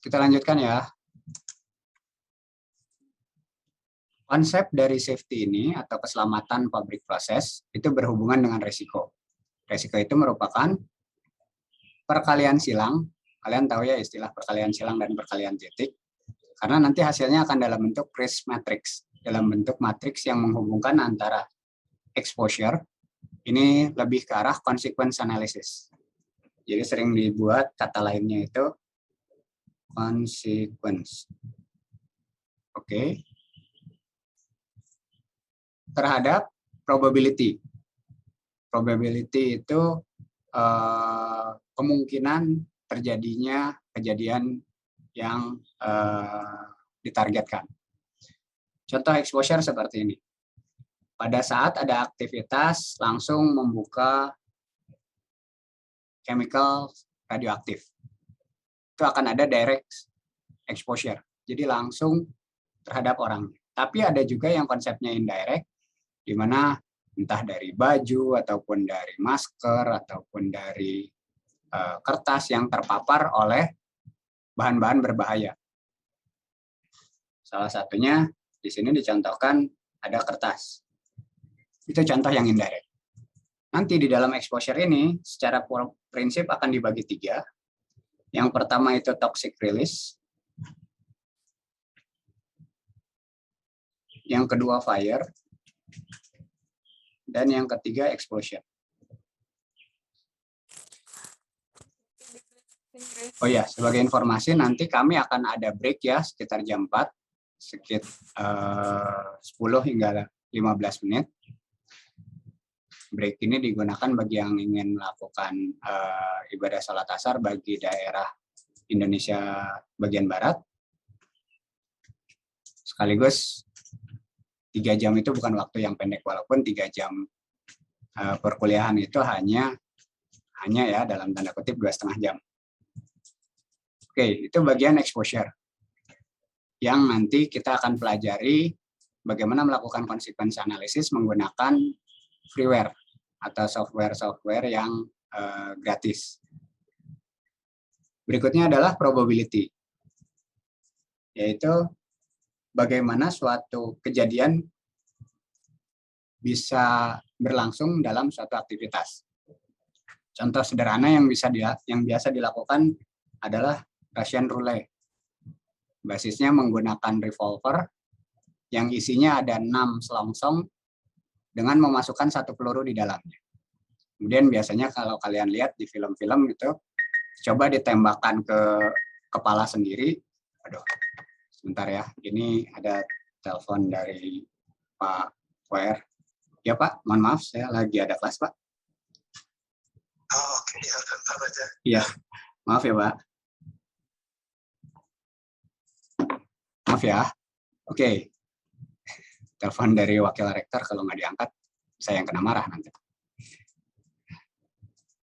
Kita lanjutkan ya. Konsep dari safety ini atau keselamatan pabrik proses itu berhubungan dengan resiko. Resiko itu merupakan perkalian silang. Kalian tahu ya istilah perkalian silang dan perkalian titik. Karena nanti hasilnya akan dalam bentuk risk matrix. Dalam bentuk matriks yang menghubungkan antara exposure, ini lebih ke arah consequence analysis. Jadi sering dibuat kata lainnya itu consequence. Oke. Terhadap probability. Probability itu kemungkinan terjadinya kejadian yang ditargetkan. Contoh exposure seperti ini. Pada saat ada aktivitas langsung membuka chemical radioaktif. Itu akan ada direct exposure. Jadi langsung terhadap orang. Tapi ada juga yang konsepnya indirect, di mana entah dari baju, ataupun dari masker, ataupun dari kertas yang terpapar oleh bahan-bahan berbahaya. Salah satunya di sini dicontohkan ada kertas. Itu contoh yang indirect. Nanti di dalam exposure ini secara prinsip akan dibagi 3. Yang pertama itu toxic release. Yang kedua fire. Dan yang ketiga exposure. Oh ya, sebagai informasi nanti kami akan ada break ya sekitar jam 4, sekitar 10 hingga 15 menit. Break ini digunakan bagi yang ingin melakukan ibadah salat asar bagi daerah Indonesia bagian barat. Sekaligus 3 jam itu bukan waktu yang pendek, walaupun 3 jam perkuliahan itu hanya ya dalam tanda kutip 2,5 jam. Oke, itu bagian exposure. Yang nanti kita akan pelajari bagaimana melakukan consequence analysis menggunakan freeware atau software-software yang gratis. Berikutnya adalah probability, yaitu bagaimana suatu kejadian bisa berlangsung dalam suatu aktivitas. Contoh sederhana yang biasa dilakukan adalah Russian roulette. Basisnya menggunakan revolver yang isinya ada 6 selongsong dengan memasukkan 1 peluru di dalamnya. Kemudian biasanya kalau kalian lihat di film-film itu, coba ditembakkan ke kepala sendiri. Aduh, sebentar ya. Ini ada telepon dari Pak WR. Ya Pak, mohon maaf, saya lagi ada kelas Pak. Oh, oke, ya, apa aja. Iya, maaf ya Pak. Maaf ya. Oke. Telepon dari wakil rektor, kalau nggak diangkat, saya yang kena marah nanti.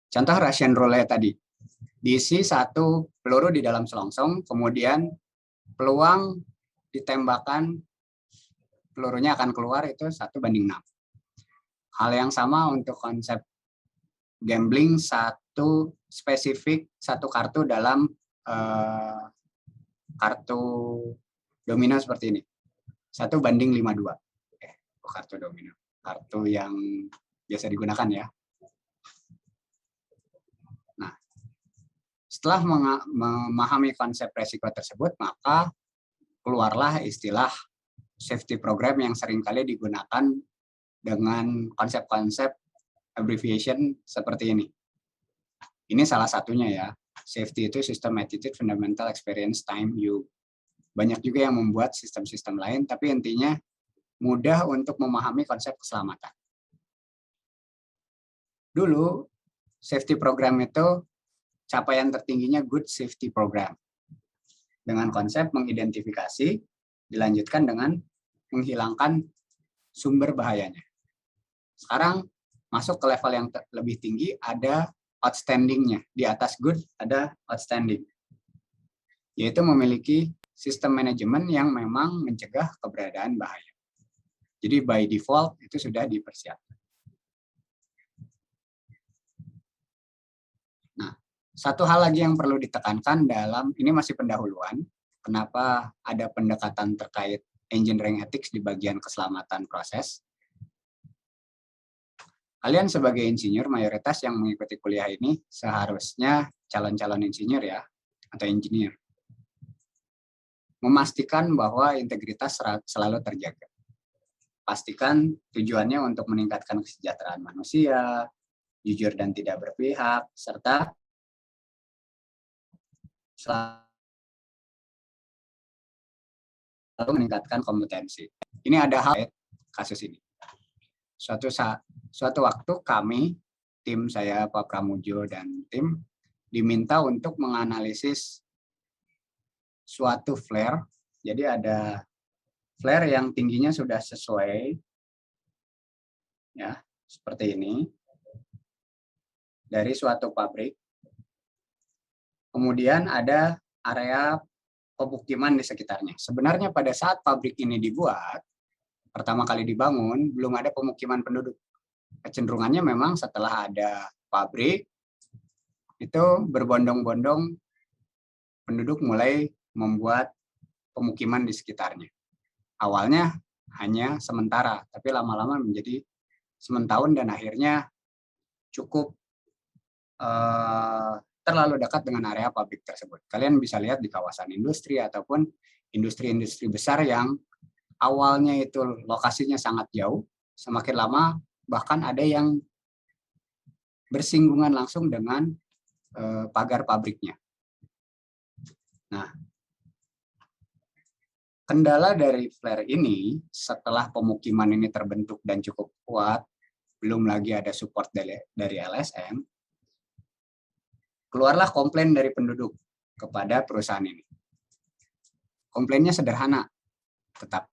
Contoh Russian roulette tadi. Diisi 1 peluru di dalam selongsong, kemudian peluang ditembakkan, pelurunya akan keluar itu 1:6. Hal yang sama untuk konsep gambling, 1 spesifik, 1 kartu dalam kartu domino seperti ini. 1:52. Kartu domino. Kartu yang biasa digunakan ya. Nah, setelah memahami konsep resiko tersebut, maka keluarlah istilah safety program yang seringkali digunakan dengan konsep-konsep abbreviation seperti ini. Ini salah satunya ya. Safety itu System Attitude Fundamental Experience Time U. Banyak juga yang membuat sistem-sistem lain, tapi intinya mudah untuk memahami konsep keselamatan. Dulu, safety program itu capaian tertingginya good safety program. Dengan konsep mengidentifikasi, dilanjutkan dengan menghilangkan sumber bahayanya. Sekarang masuk ke level yang lebih tinggi, ada outstanding-nya. Di atas good ada outstanding. Yaitu memiliki sistem manajemen yang memang mencegah keberadaan bahaya. Jadi by default itu sudah dipersiapkan. Nah, Satu hal lagi yang perlu ditekankan dalam, ini masih pendahuluan, kenapa ada pendekatan terkait engineering ethics di bagian keselamatan proses. Kalian sebagai insinyur, mayoritas yang mengikuti kuliah ini seharusnya calon-calon insinyur ya, atau engineer. Memastikan bahwa integritas selalu terjaga. Pastikan tujuannya untuk meningkatkan kesejahteraan manusia, jujur dan tidak berpihak, serta selalu meningkatkan kompetensi. Ini ada hal kasus ini. Suatu waktu kami, tim saya, Pak Pramujo dan tim, diminta untuk menganalisis suatu flare. Jadi ada flare yang tingginya sudah sesuai, ya seperti ini, dari suatu pabrik. Kemudian ada area pemukiman di sekitarnya. Sebenarnya pada saat pabrik ini dibuat, pertama kali dibangun, belum ada pemukiman penduduk. Kecenderungannya memang setelah ada pabrik, itu berbondong-bondong penduduk mulai membuat pemukiman di sekitarnya. Awalnya hanya sementara, tapi lama-lama menjadi sementahun dan akhirnya cukup terlalu dekat dengan area pabrik tersebut. Kalian bisa lihat di kawasan industri ataupun industri-industri besar yang awalnya itu lokasinya sangat jauh, semakin lama bahkan ada yang bersinggungan langsung dengan pagar pabriknya. Nah, kendala dari flare ini setelah pemukiman ini terbentuk dan cukup kuat, belum lagi ada support dari LSM, keluarlah komplain dari penduduk kepada perusahaan ini. Komplainnya sederhana, tapi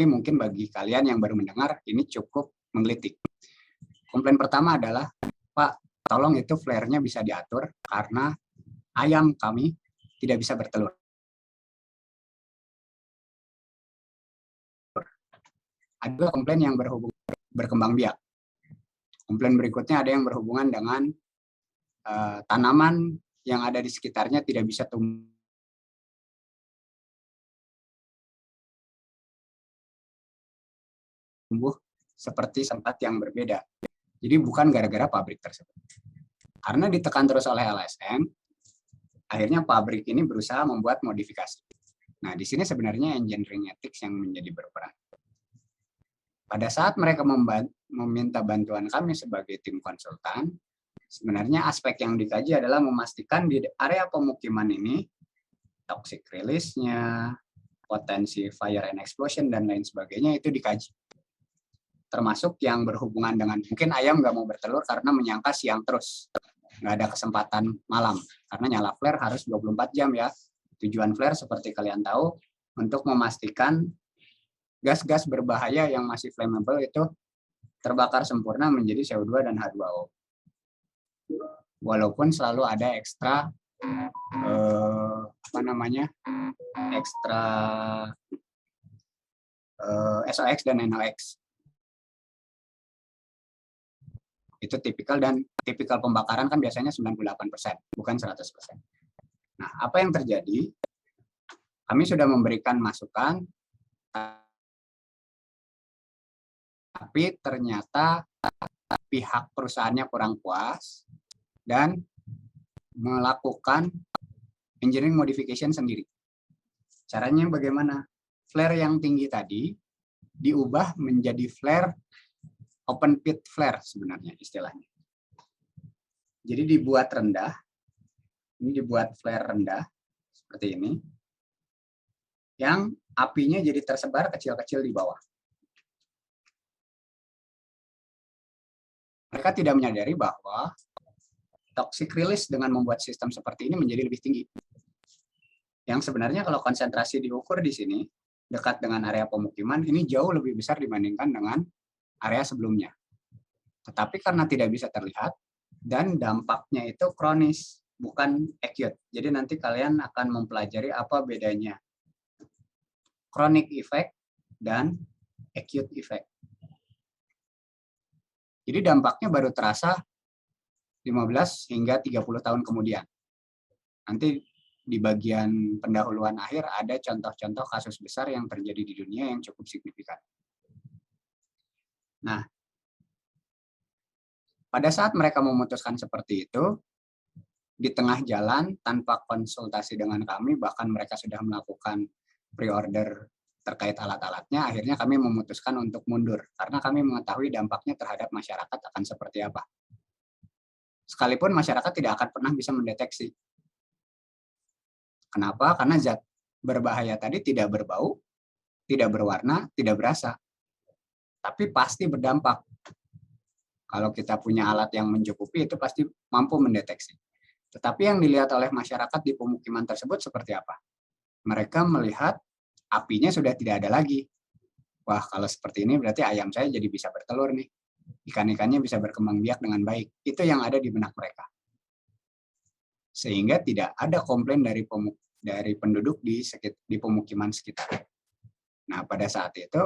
mungkin bagi kalian yang baru mendengar ini cukup menggelitik. Komplain pertama adalah, Pak, tolong itu flare-nya bisa diatur karena ayam kami tidak bisa bertelur. Ada komplain yang berkembang biak. Komplain berikutnya ada yang berhubungan dengan tanaman yang ada di sekitarnya tidak bisa tumbuh seperti tempat yang berbeda. Jadi bukan gara-gara pabrik tersebut. Karena ditekan terus oleh LSM, akhirnya pabrik ini berusaha membuat modifikasi. Nah, di sini sebenarnya engineering ethics yang menjadi berperan. Pada saat mereka meminta bantuan kami sebagai tim konsultan, sebenarnya aspek yang dikaji adalah memastikan di area pemukiman ini toxic release-nya, potensi fire and explosion, dan lain sebagainya itu dikaji. Termasuk yang berhubungan dengan mungkin ayam nggak mau bertelur karena menyangka siang terus. Nggak ada kesempatan malam. Karena nyala flare harus 24 jam ya. Tujuan flare seperti kalian tahu untuk memastikan gas-gas berbahaya yang masih flammable itu terbakar sempurna menjadi CO2 dan H2O. Walaupun selalu ada ekstra ekstra SOX dan NOX. Itu tipikal, dan tipikal pembakaran kan biasanya 98%, bukan 100%. Nah, apa yang terjadi? Kami sudah memberikan masukan, tapi ternyata pihak perusahaannya kurang puas dan melakukan engineering modification sendiri. Caranya bagaimana? Flare yang tinggi tadi diubah menjadi flare open pit flare sebenarnya istilahnya. Jadi dibuat rendah, ini dibuat flare rendah seperti ini, yang apinya jadi tersebar kecil-kecil di bawah. Mereka tidak menyadari bahwa toxic release dengan membuat sistem seperti ini menjadi lebih tinggi. Yang sebenarnya kalau konsentrasi diukur di sini, dekat dengan area pemukiman, ini jauh lebih besar dibandingkan dengan area sebelumnya. Tetapi karena tidak bisa terlihat, dan dampaknya itu kronis, bukan acute. Jadi nanti kalian akan mempelajari apa bedanya chronic effect dan acute effect. Jadi dampaknya baru terasa 15 hingga 30 tahun kemudian. Nanti di bagian pendahuluan akhir ada contoh-contoh kasus besar yang terjadi di dunia yang cukup signifikan. Nah, pada saat mereka memutuskan seperti itu, di tengah jalan tanpa konsultasi dengan kami, bahkan mereka sudah melakukan pre-order terkait alat-alatnya, akhirnya kami memutuskan untuk mundur karena kami mengetahui dampaknya terhadap masyarakat akan seperti apa. Sekalipun masyarakat tidak akan pernah bisa mendeteksi. Kenapa? Karena zat berbahaya tadi tidak berbau, tidak berwarna, tidak berasa. Tapi pasti berdampak. Kalau kita punya alat yang mencukupi, itu pasti mampu mendeteksi. Tetapi yang dilihat oleh masyarakat di pemukiman tersebut seperti apa? Mereka melihat apinya sudah tidak ada lagi. Wah, kalau seperti ini berarti ayam saya jadi bisa bertelur nih. Ikan-ikannya bisa berkembang biak dengan baik. Itu yang ada di benak mereka. Sehingga tidak ada komplain dari penduduk di pemukiman sekitar. Nah, pada saat itu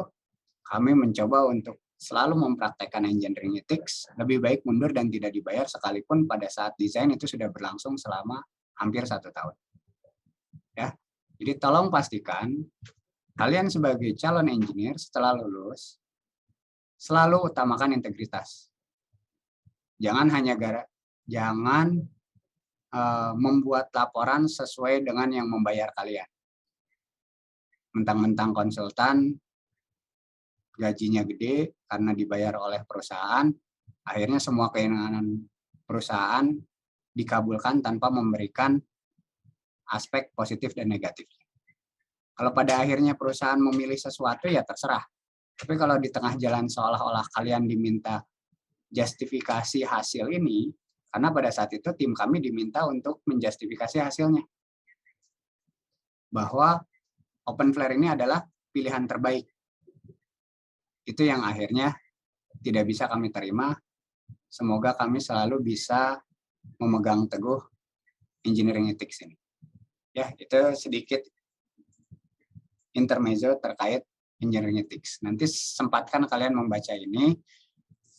kami mencoba untuk selalu mempraktekkan engineering ethics, lebih baik mundur dan tidak dibayar sekalipun pada saat desain itu sudah berlangsung selama hampir 1 tahun. Ya, jadi tolong pastikan kalian sebagai calon engineer setelah lulus selalu utamakan integritas. Jangan membuat laporan sesuai dengan yang membayar kalian. Mentang-mentang konsultan gajinya gede karena dibayar oleh perusahaan, akhirnya semua keinginan perusahaan dikabulkan tanpa memberikan aspek positif dan negatif. Kalau pada akhirnya perusahaan memilih sesuatu ya terserah. Tapi kalau di tengah jalan seolah-olah kalian diminta justifikasi hasil ini, karena pada saat itu tim kami diminta untuk menjustifikasi hasilnya. Bahwa open flare ini adalah pilihan terbaik. Itu yang akhirnya tidak bisa kami terima. Semoga kami selalu bisa memegang teguh engineering ethics ini. Ya, itu sedikit intermezzo terkait engineering ethics. Nanti sempatkan kalian membaca ini.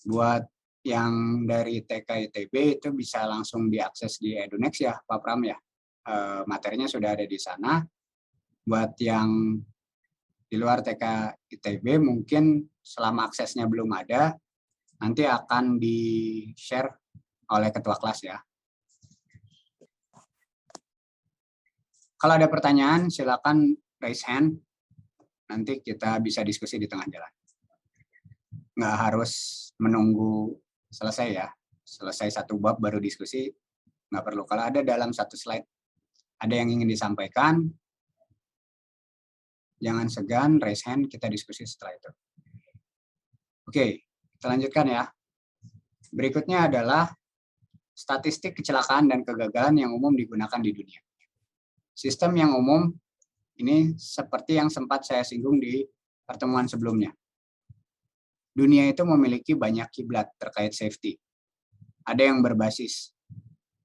Buat yang dari TK ITB itu bisa langsung diakses di Edunext ya, Pak Pram ya. Materinya sudah ada di sana. Buat yang di luar TK ITB mungkin selama aksesnya belum ada, nanti akan di-share oleh ketua kelas ya. Kalau ada pertanyaan, silakan raise hand. Nanti kita bisa diskusi di tengah jalan. Nggak harus menunggu selesai ya. Selesai 1 bab baru diskusi, nggak perlu. Kalau ada dalam 1 slide, ada yang ingin disampaikan, jangan segan, raise hand, kita diskusi setelah itu. Oke, kita lanjutkan ya. Berikutnya adalah statistik kecelakaan dan kegagalan yang umum digunakan di dunia. Sistem yang umum ini seperti yang sempat saya singgung di pertemuan sebelumnya. Dunia itu memiliki banyak kiblat terkait safety. Ada yang berbasis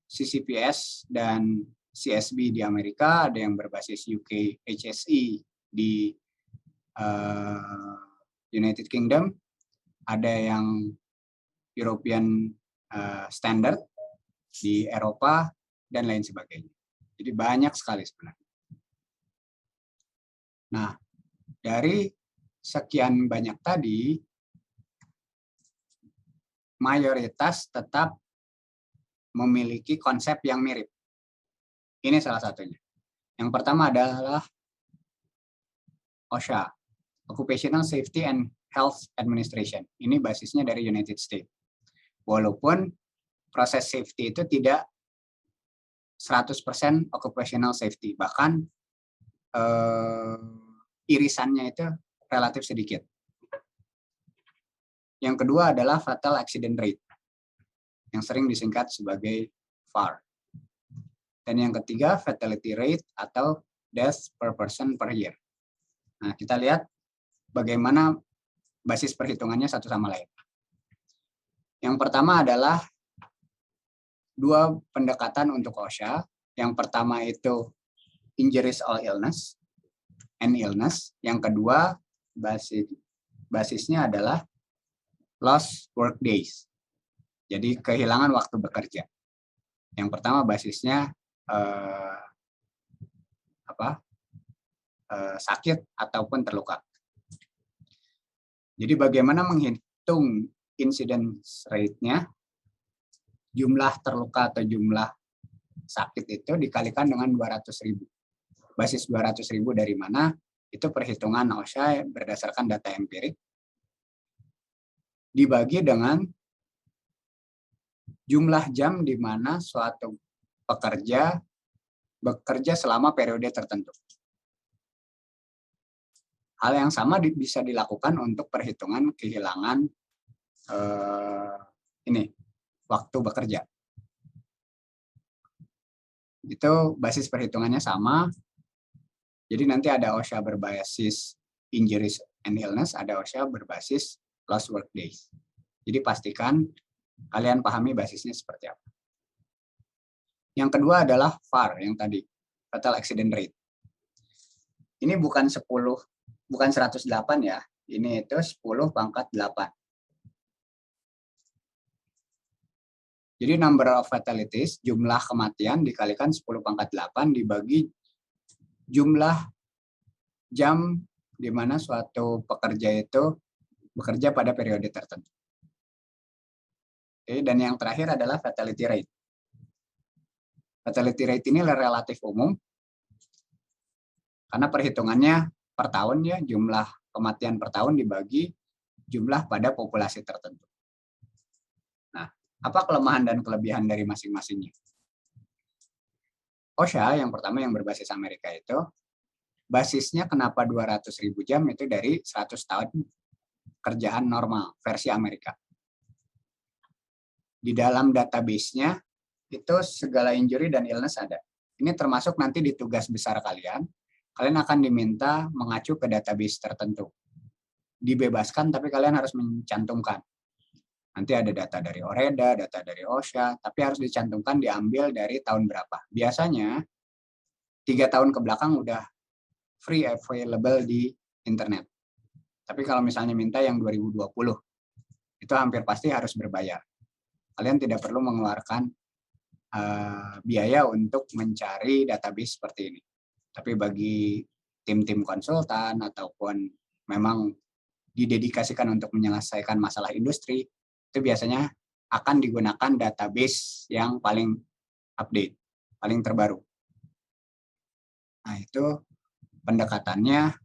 CCPS dan CSB di Amerika, ada yang berbasis UK HSE di United Kingdom, ada yang European Standard di Eropa, dan lain sebagainya. Jadi banyak sekali sebenarnya. Nah, dari sekian banyak tadi, mayoritas tetap memiliki konsep yang mirip. Ini salah satunya. Yang pertama adalah OSHA, Occupational Safety and Health Administration. Ini basisnya dari United States. Walaupun proses safety itu tidak 100% occupational safety, bahkan irisannya itu relatif sedikit. Yang kedua adalah fatal accident rate, yang sering disingkat sebagai FAR. Dan yang ketiga, fatality rate atau death per person per year. Nah, kita lihat bagaimana basis perhitungannya satu sama lain. Yang pertama adalah 2 pendekatan untuk OSHA. Yang pertama itu injuries or illness, and illness. Yang kedua, basisnya adalah lost work days. Jadi kehilangan waktu bekerja. Yang pertama basisnya sakit ataupun terluka. Jadi bagaimana menghitung incidence rate-nya, jumlah terluka atau jumlah sakit itu dikalikan dengan 200.000. Basis 200.000 dari mana? Itu perhitungan OSHA berdasarkan data empirik. Dibagi dengan jumlah jam di mana suatu pekerja bekerja selama periode tertentu. Hal yang sama bisa dilakukan untuk perhitungan kehilangan waktu bekerja. Itu basis perhitungannya sama. Jadi nanti ada OSHA berbasis injuries and illness, ada OSHA berbasis lost work days. Jadi pastikan kalian pahami basisnya seperti apa. Yang kedua adalah FAR yang tadi, fatal accident rate. Ini bukan 108 ya, ini itu 10 pangkat 8. Jadi number of fatalities, jumlah kematian dikalikan 10 pangkat 8 dibagi jumlah jam di mana suatu pekerja itu bekerja pada periode tertentu. Oke, dan yang terakhir adalah fatality rate. Fatality rate ini relatif umum, karena perhitungannya per tahun ya, jumlah kematian per tahun dibagi jumlah pada populasi tertentu. Nah, apa kelemahan dan kelebihan dari masing-masingnya? OSHA yang pertama yang berbasis Amerika itu, basisnya kenapa 200.000 jam itu dari 100 tahun kerjaan normal versi Amerika. Di dalam database-nya itu segala injury dan illness ada. Ini termasuk nanti di tugas besar kalian akan diminta mengacu ke database tertentu. Dibebaskan, tapi kalian harus mencantumkan. Nanti ada data dari OREDA, data dari OSHA, tapi harus dicantumkan diambil dari tahun berapa. Biasanya 3 tahun ke belakang udah free available di internet. Tapi kalau misalnya minta yang 2020, itu hampir pasti harus berbayar. Kalian tidak perlu mengeluarkan biaya untuk mencari database seperti ini. Tapi bagi tim-tim konsultan ataupun memang didedikasikan untuk menyelesaikan masalah industri, itu biasanya akan digunakan database yang paling update, paling terbaru. Nah, itu pendekatannya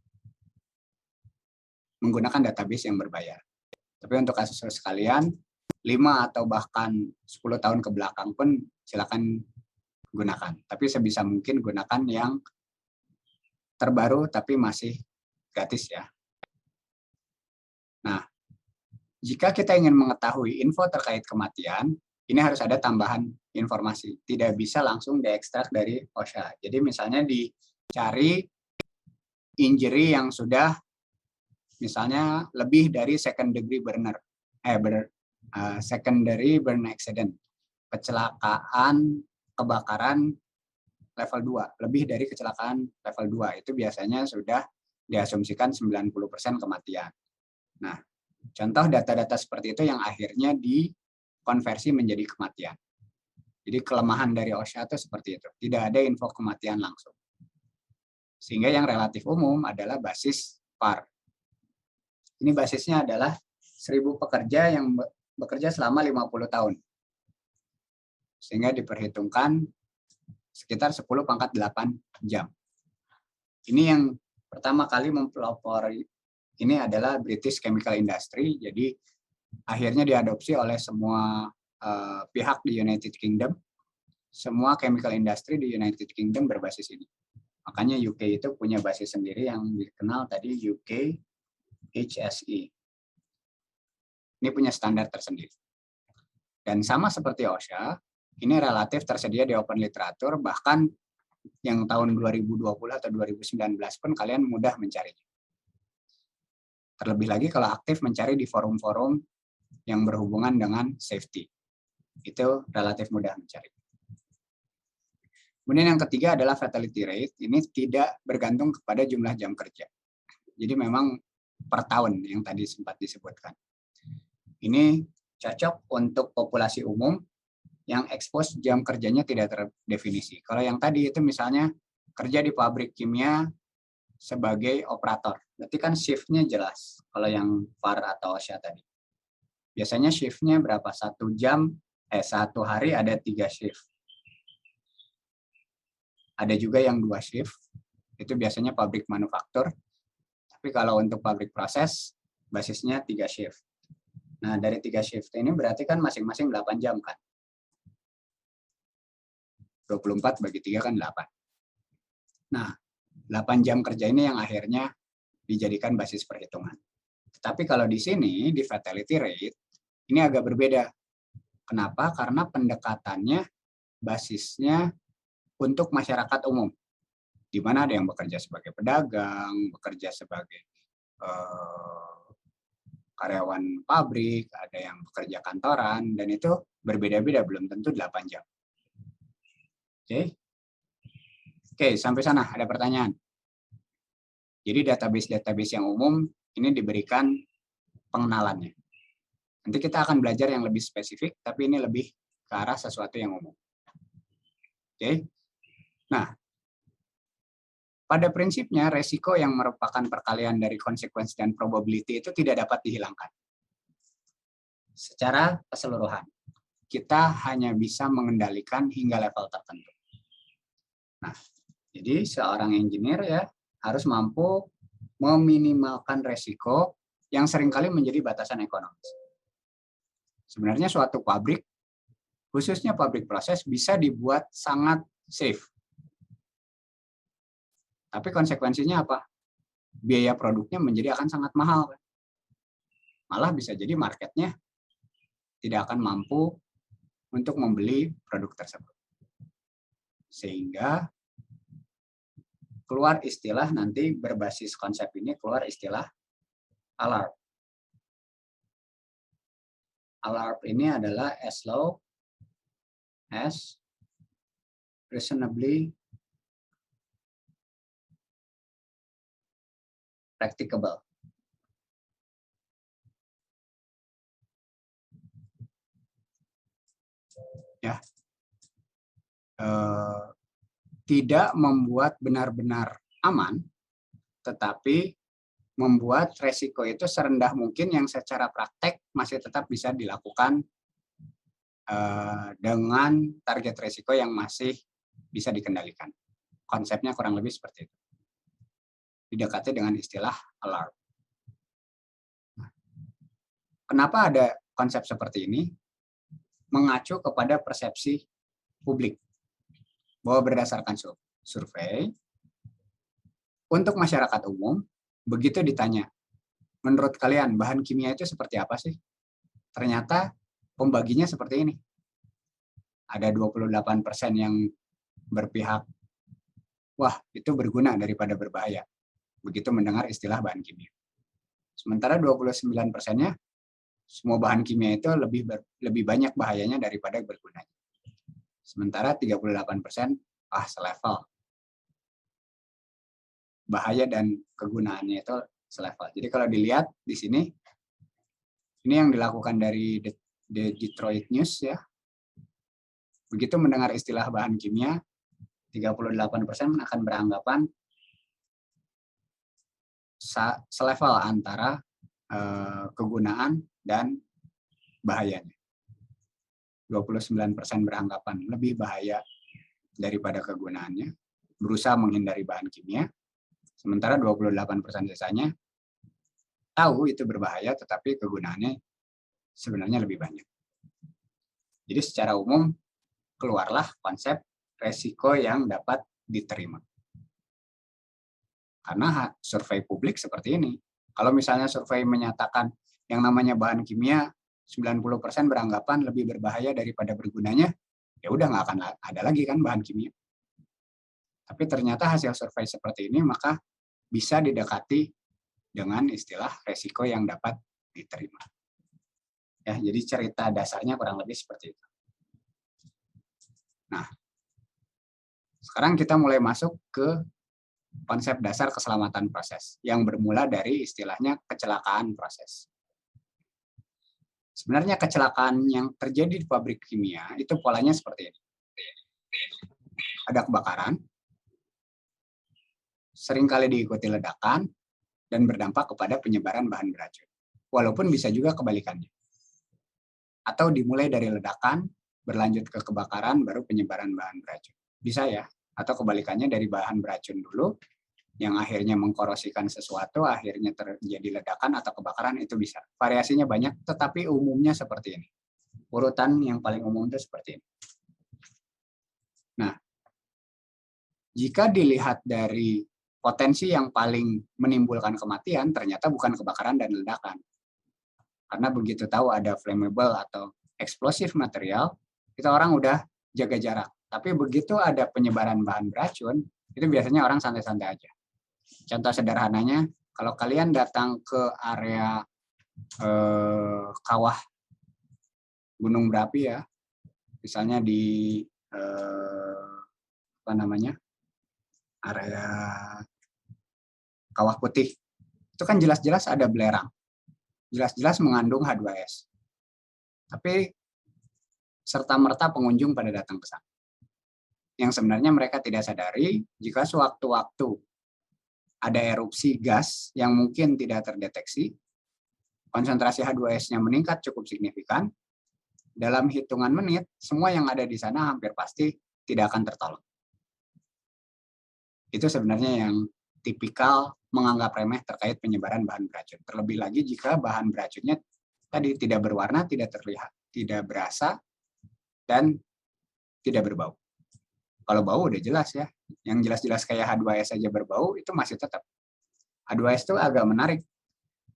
menggunakan database yang berbayar. Tapi untuk kasus sekalian, 5 atau bahkan 10 tahun ke belakang pun silakan gunakan. Tapi sebisa mungkin gunakan yang terbaru tapi masih gratis ya. Nah, jika kita ingin mengetahui info terkait kematian, ini harus ada tambahan informasi. Tidak bisa langsung diekstrak dari OSHA. Jadi misalnya dicari injury yang sudah misalnya lebih dari secondary burn accident. Kecelakaan kebakaran level 2, lebih dari kecelakaan level 2 itu biasanya sudah diasumsikan 90% kematian. Nah, contoh data-data seperti itu yang akhirnya dikonversi menjadi kematian. Jadi kelemahan dari OSHA itu seperti itu. Tidak ada info kematian langsung. Sehingga yang relatif umum adalah basis PAR. Ini basisnya adalah 1.000 pekerja yang bekerja selama 50 tahun. Sehingga diperhitungkan sekitar 10 pangkat 8 jam. Ini yang pertama kali mempelopori ini adalah British Chemical Industry, jadi akhirnya diadopsi oleh semua pihak di United Kingdom. Semua chemical industry di United Kingdom berbasis ini. Makanya UK itu punya basis sendiri yang dikenal tadi UK HSE. Ini punya standar tersendiri. Dan sama seperti OSHA, ini relatif tersedia di open literatur, bahkan yang tahun 2020 atau 2019 pun kalian mudah mencarinya. Terlebih lagi kalau aktif mencari di forum-forum yang berhubungan dengan safety. Itu relatif mudah mencari. Kemudian yang ketiga adalah fatality rate. Ini tidak bergantung kepada jumlah jam kerja. Jadi memang per tahun yang tadi sempat disebutkan. Ini cocok untuk populasi umum yang expose jam kerjanya tidak terdefinisi. Kalau yang tadi itu misalnya kerja di pabrik kimia sebagai operator, berarti kan shift-nya jelas. Kalau yang VAR atau OSHA tadi. Biasanya shift-nya berapa? Satu hari ada 3 shift. Ada juga yang 2 shift, itu biasanya pabrik manufaktur. Tapi kalau untuk pabrik proses, basisnya 3 shift. Nah, dari 3 shift ini berarti kan masing-masing 8 jam kan? 24 bagi 3 kan 8. Nah, 8 jam kerja ini yang akhirnya dijadikan basis perhitungan. Tapi kalau di sini, di fatality rate, ini agak berbeda. Kenapa? Karena pendekatannya basisnya untuk masyarakat umum. Di mana ada yang bekerja sebagai pedagang, bekerja sebagai karyawan pabrik, ada yang bekerja kantoran, dan itu berbeda-beda, belum tentu 8 jam. Oke, sampai sana ada pertanyaan? Jadi database-database yang umum ini diberikan pengenalannya. Nanti kita akan belajar yang lebih spesifik, tapi ini lebih ke arah sesuatu yang umum. Oke. Nah, pada prinsipnya resiko yang merupakan perkalian dari konsekuensi dan probability itu tidak dapat dihilangkan. Secara keseluruhan, kita hanya bisa mengendalikan hingga level tertentu. Nah, jadi seorang engineer ya harus mampu meminimalkan resiko yang seringkali menjadi batasan ekonomis. Sebenarnya suatu pabrik, khususnya pabrik proses, bisa dibuat sangat safe. Tapi konsekuensinya apa? Biaya produknya menjadi akan sangat mahal. Malah bisa jadi marketnya tidak akan mampu untuk membeli produk tersebut. Sehingga keluar istilah nanti berbasis konsep ini, keluar istilah ALARP. ALARP ini adalah as low as reasonably practicable. Ya, tidak membuat benar-benar aman, tetapi membuat resiko itu serendah mungkin yang secara praktek masih tetap bisa dilakukan dengan target resiko yang masih bisa dikendalikan. Konsepnya kurang lebih seperti itu. Didekati dengan istilah alarm. Kenapa ada konsep seperti ini? Mengacu kepada persepsi publik. Bahwa berdasarkan survei, untuk masyarakat umum, begitu ditanya, menurut kalian bahan kimia itu seperti apa sih? Ternyata pembaginya seperti ini. Ada 28% yang berpihak, wah itu berguna daripada berbahaya. Begitu mendengar istilah bahan kimia. Sementara 29%-nya, semua bahan kimia itu lebih banyak bahayanya daripada bergunanya. Sementara 38%, selevel. Bahaya dan kegunaannya itu selevel. Jadi kalau dilihat di sini, ini yang dilakukan dari The Detroit News ya. Begitu mendengar istilah bahan kimia, 38% akan beranggapan selevel antara kegunaan dan bahayanya. 29% beranggapan lebih bahaya daripada kegunaannya, berusaha menghindari bahan kimia. Sementara 28% sisanya tahu itu berbahaya, tetapi kegunaannya sebenarnya lebih banyak. Jadi secara umum, keluarlah konsep resiko yang dapat diterima. Karena survei publik seperti ini. Kalau misalnya survei menyatakan yang namanya bahan kimia, 90% beranggapan lebih berbahaya daripada bergunanya, ya udah nggak akan ada lagi kan bahan kimia. Tapi ternyata hasil survei seperti ini, maka bisa didekati dengan istilah resiko yang dapat diterima. Ya, jadi cerita dasarnya kurang lebih seperti itu. Nah, sekarang kita mulai masuk ke konsep dasar keselamatan proses yang bermula dari istilahnya kecelakaan proses. Sebenarnya kecelakaan yang terjadi di pabrik kimia itu polanya seperti ini. Ada kebakaran, seringkali diikuti ledakan, dan berdampak kepada penyebaran bahan beracun. Walaupun bisa juga kebalikannya. Atau dimulai dari ledakan, berlanjut ke kebakaran, baru penyebaran bahan beracun. Bisa ya, atau kebalikannya dari bahan beracun dulu, yang akhirnya mengkorosikan sesuatu, akhirnya terjadi ledakan atau kebakaran, itu bisa. Variasinya banyak, tetapi umumnya seperti ini. Urutan yang paling umum itu seperti ini. Nah, jika dilihat dari potensi yang paling menimbulkan kematian, ternyata bukan kebakaran dan ledakan. Karena begitu tahu ada flammable atau eksplosif material, kita orang udah jaga jarak. Tapi begitu ada penyebaran bahan beracun, itu biasanya orang santai-santai aja. Contoh sederhananya, kalau kalian datang ke area kawah gunung berapi ya, misalnya di area kawah putih, itu kan jelas-jelas ada belerang, jelas-jelas mengandung H2S. Tapi serta-merta pengunjung pada datang ke sana. Yang sebenarnya mereka tidak sadari jika sewaktu-waktu ada erupsi gas yang mungkin tidak terdeteksi, konsentrasi H2S-nya meningkat cukup signifikan, dalam hitungan menit, semua yang ada di sana hampir pasti tidak akan tertolong. Itu sebenarnya yang tipikal menganggap remeh terkait penyebaran bahan beracun. Terlebih lagi jika bahan beracunnya tadi tidak berwarna, tidak terlihat, tidak berasa, dan tidak berbau. Kalau bau udah jelas ya, yang jelas-jelas kayak H2S saja berbau, itu masih tetap. H2S itu agak menarik,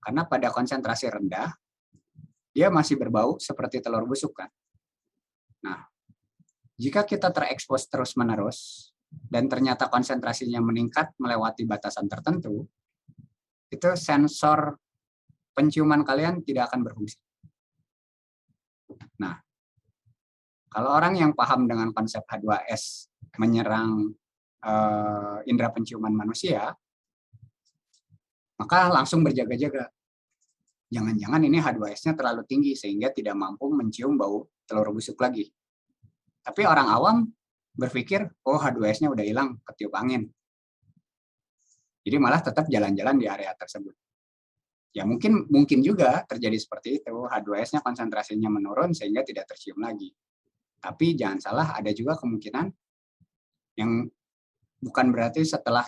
karena pada konsentrasi rendah, dia masih berbau seperti telur busuk kan. Nah, jika kita terekspos terus-menerus, dan ternyata konsentrasinya meningkat melewati batasan tertentu, itu sensor penciuman kalian tidak akan berfungsi. Nah, kalau orang yang paham dengan konsep H2S menyerang indera penciuman manusia, maka langsung berjaga-jaga. Jangan-jangan ini H2S-nya terlalu tinggi sehingga tidak mampu mencium bau telur busuk lagi. Tapi orang awam berpikir, oh H2S-nya udah hilang, ketiup angin. Jadi malah tetap jalan-jalan di area tersebut. Ya mungkin juga terjadi seperti itu, H2S-nya konsentrasinya menurun sehingga tidak tercium lagi. Tapi jangan salah, ada juga kemungkinan yang bukan berarti setelah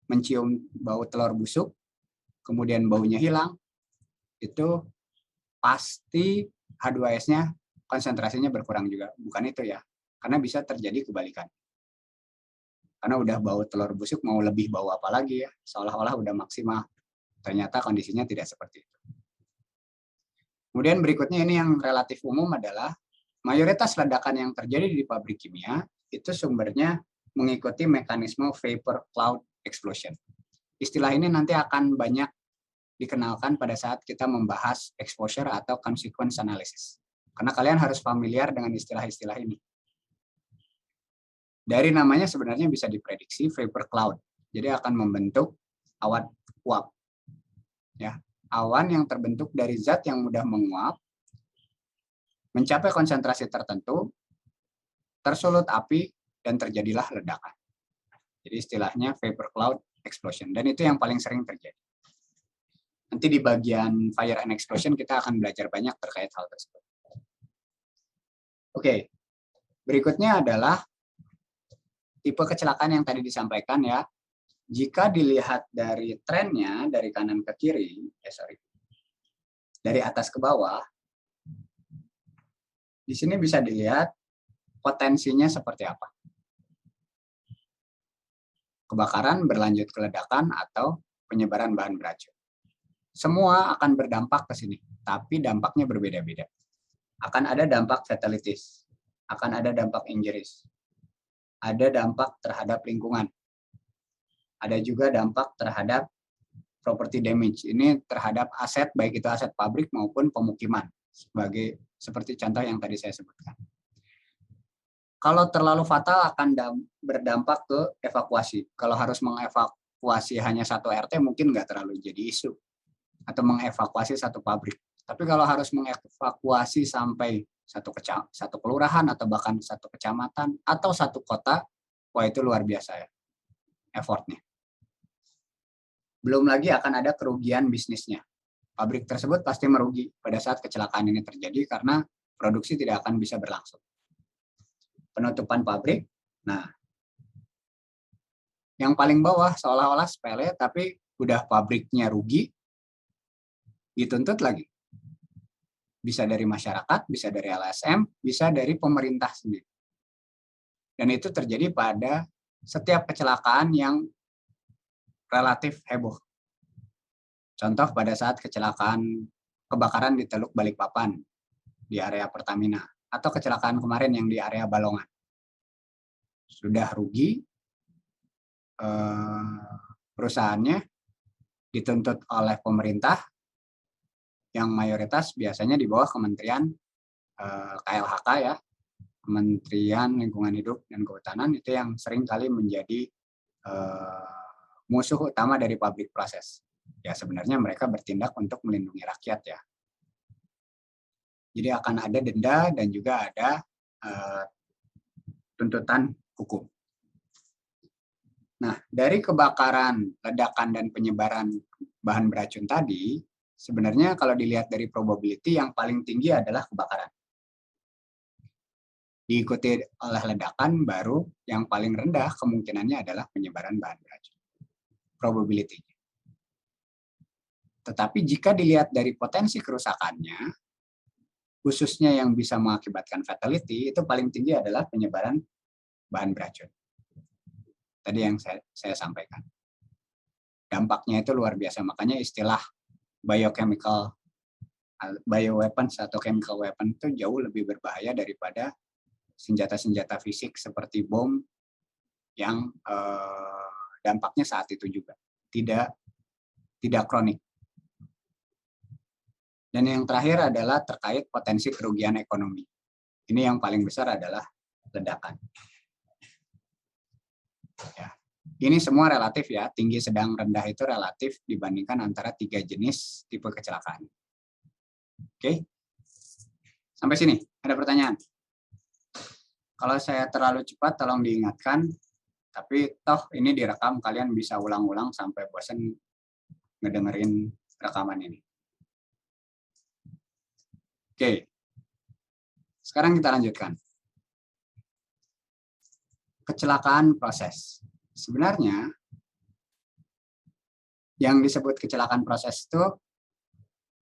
mencium bau telur busuk, kemudian baunya hilang, itu pasti H2S-nya konsentrasinya berkurang juga. Bukan itu ya, karena bisa terjadi kebalikan. Karena udah bau telur busuk, mau lebih bau apa lagi ya, seolah-olah udah maksimal. Ternyata kondisinya tidak seperti itu. Kemudian berikutnya ini yang relatif umum adalah mayoritas ledakan yang terjadi di pabrik kimia itu sumbernya mengikuti mekanisme vapor cloud explosion. Istilah ini nanti akan banyak dikenalkan pada saat kita membahas exposure atau consequence analysis. Karena kalian harus familiar dengan istilah-istilah ini. Dari namanya sebenarnya bisa diprediksi vapor cloud. Jadi akan membentuk awan uap. Ya, awan yang terbentuk dari zat yang mudah menguap, mencapai konsentrasi tertentu, tersulut api, dan terjadilah ledakan. Jadi istilahnya vapor cloud explosion. Dan itu yang paling sering terjadi. Nanti di bagian fire and explosion kita akan belajar banyak terkait hal tersebut. Oke, berikutnya adalah tipe kecelakaan yang tadi disampaikan ya. Jika dilihat dari trennya dari kanan ke kiri, dari atas ke bawah, di sini bisa dilihat potensinya seperti apa. Kebakaran berlanjut ke ledakan atau penyebaran bahan beracun. Semua akan berdampak ke sini, tapi dampaknya berbeda-beda. Akan ada dampak fatalities, akan ada dampak injuries, ada dampak terhadap lingkungan, ada juga dampak terhadap property damage. Ini terhadap aset, baik itu aset pabrik maupun pemukiman, seperti contoh yang tadi saya sebutkan. Kalau terlalu fatal akan berdampak ke evakuasi. Kalau harus mengevakuasi hanya satu RT mungkin nggak terlalu jadi isu. Atau mengevakuasi satu pabrik. Tapi kalau harus mengevakuasi sampai satu kelurahan atau bahkan satu kecamatan atau satu kota, wah itu luar biasa ya effortnya. Belum lagi akan ada kerugian bisnisnya. Pabrik tersebut pasti merugi pada saat kecelakaan ini terjadi karena produksi tidak akan bisa berlangsung. Penutupan pabrik, nah yang paling bawah seolah-olah sepele, tapi udah pabriknya rugi, dituntut lagi. Bisa dari masyarakat, bisa dari LSM, bisa dari pemerintah sendiri. Dan itu terjadi pada setiap kecelakaan yang relatif heboh. Contoh pada saat kecelakaan kebakaran di Teluk Balikpapan, di area Pertamina, atau kecelakaan kemarin yang di area Balongan. Sudah rugi, perusahaannya dituntut oleh pemerintah, yang mayoritas biasanya di bawah Kementerian KLHK ya, Kementerian Lingkungan Hidup dan Kehutanan, itu yang sering kali menjadi musuh utama dari pabrik proses. Ya sebenarnya mereka bertindak untuk melindungi rakyat ya. Jadi akan ada denda dan juga ada tuntutan hukum. Nah, dari kebakaran, ledakan, dan penyebaran bahan beracun tadi, sebenarnya kalau dilihat dari probability yang paling tinggi adalah kebakaran. Diikuti oleh ledakan, baru yang paling rendah kemungkinannya adalah penyebaran bahan beracun. Probability. Tetapi jika dilihat dari potensi kerusakannya, khususnya yang bisa mengakibatkan fatality, itu paling tinggi adalah penyebaran bahan beracun. Tadi yang saya sampaikan. Dampaknya itu luar biasa, makanya istilah bioweapons atau chemical weapon itu jauh lebih berbahaya daripada senjata-senjata fisik seperti bom yang dampaknya saat itu juga tidak kronik. Dan yang terakhir adalah terkait potensi kerugian ekonomi. Ini yang paling besar adalah ledakan. Ya. Ini semua relatif ya, tinggi, sedang, rendah itu relatif dibandingkan antara 3 jenis tipe kecelakaan. Oke, sampai sini ada pertanyaan? Kalau saya terlalu cepat tolong diingatkan, tapi toh ini direkam, kalian bisa ulang-ulang sampai bosan ngedengerin rekaman ini. Oke, sekarang kita lanjutkan. Kecelakaan proses. Sebenarnya yang disebut kecelakaan proses itu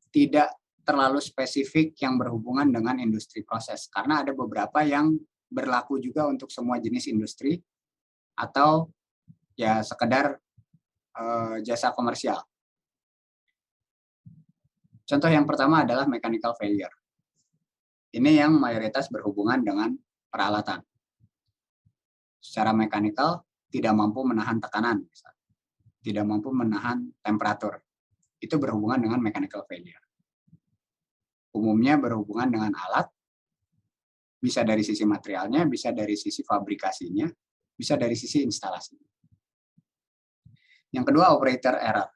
tidak terlalu spesifik yang berhubungan dengan industri proses, karena ada beberapa yang berlaku juga untuk semua jenis industri atau ya sekedar jasa komersial. Contoh yang pertama adalah mechanical failure. Ini yang mayoritas berhubungan dengan peralatan. Secara mekanikal tidak mampu menahan tekanan, tidak mampu menahan temperatur. Itu berhubungan dengan mechanical failure. Umumnya berhubungan dengan alat, bisa dari sisi materialnya, bisa dari sisi fabrikasinya, bisa dari sisi instalasinya. Yang kedua, operator error.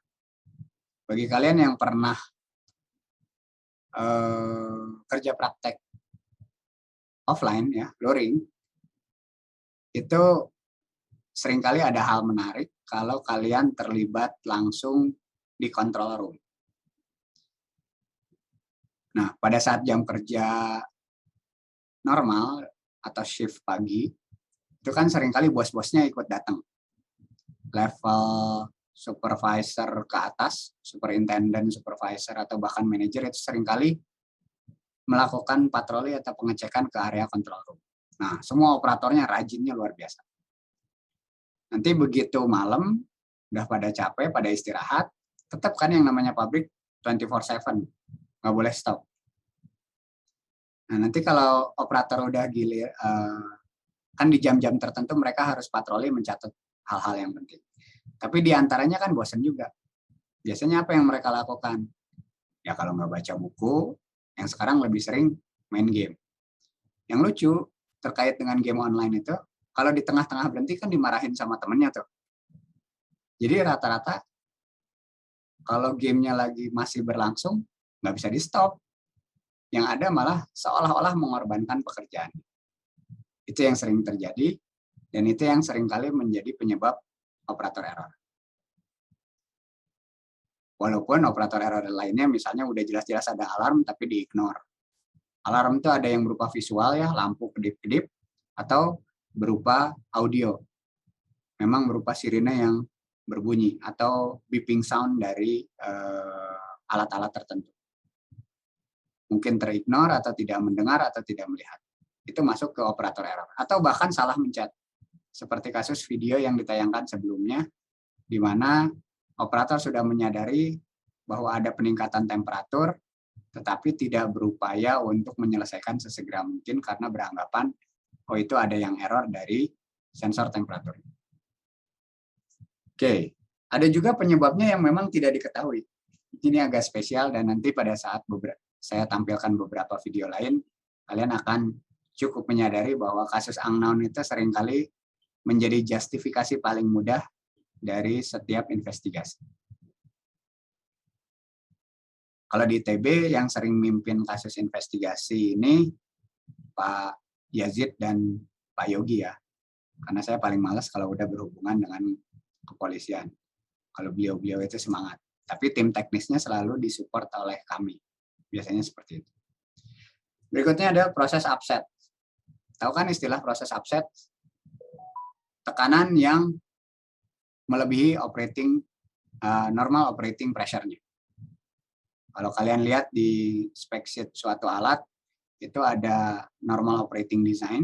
Bagi kalian yang pernah kerja praktek offline ya, luring, itu seringkali ada hal menarik kalau kalian terlibat langsung di control room. Nah, pada saat jam kerja normal atau shift pagi, itu kan seringkali bos-bosnya ikut datang. Level supervisor ke atas, superintendent, supervisor, atau bahkan manajer itu seringkali melakukan patroli atau pengecekan ke area control room. Nah, semua operatornya rajinnya luar biasa. Nanti begitu malam, udah pada capek, pada istirahat, tetap kan yang namanya pabrik 24/7, nggak boleh stop. Nah, nanti kalau operator udah gilir, kan di jam-jam tertentu mereka harus patroli mencatat hal-hal yang penting. Tapi di antaranya kan bosan juga. Biasanya apa yang mereka lakukan? Ya kalau nggak baca buku, yang sekarang lebih sering main game. Yang lucu, terkait dengan game online itu, kalau di tengah-tengah berhenti kan dimarahin sama temennya tuh. Jadi rata-rata kalau gamenya lagi masih berlangsung, nggak bisa di-stop. Yang ada malah seolah-olah mengorbankan pekerjaan. Itu yang sering terjadi, dan itu yang seringkali menjadi penyebab operator error. Walaupun operator error lainnya misalnya udah jelas-jelas ada alarm tapi di-ignore. Alarm itu ada yang berupa visual ya, lampu kedip-kedip, atau berupa audio. Memang berupa sirine yang berbunyi atau beeping sound dari alat-alat tertentu. Mungkin terignore atau tidak mendengar atau tidak melihat. Itu masuk ke operator error. Atau bahkan salah mencet. Seperti kasus video yang ditayangkan sebelumnya, di mana operator sudah menyadari bahwa ada peningkatan temperatur, tetapi tidak berupaya untuk menyelesaikan sesegera mungkin karena beranggapan, oh itu ada yang error dari sensor temperatur. Oke, ada juga penyebabnya yang memang tidak diketahui. Ini agak spesial dan nanti pada saat saya tampilkan beberapa video lain, kalian akan cukup menyadari bahwa kasus unknown itu seringkali menjadi justifikasi paling mudah dari setiap investigasi. Kalau di ITB yang sering mimpin kasus investigasi ini Pak Yazid dan Pak Yogi ya. Karena saya paling malas kalau udah berhubungan dengan kepolisian. Kalau beliau-beliau itu semangat. Tapi tim teknisnya selalu disupport oleh kami. Biasanya seperti itu. Berikutnya ada proses upset. Tahu kan istilah proses upset? Tekanan yang melebihi normal operating pressure-nya. Kalau kalian lihat di spec sheet suatu alat, itu ada normal operating design,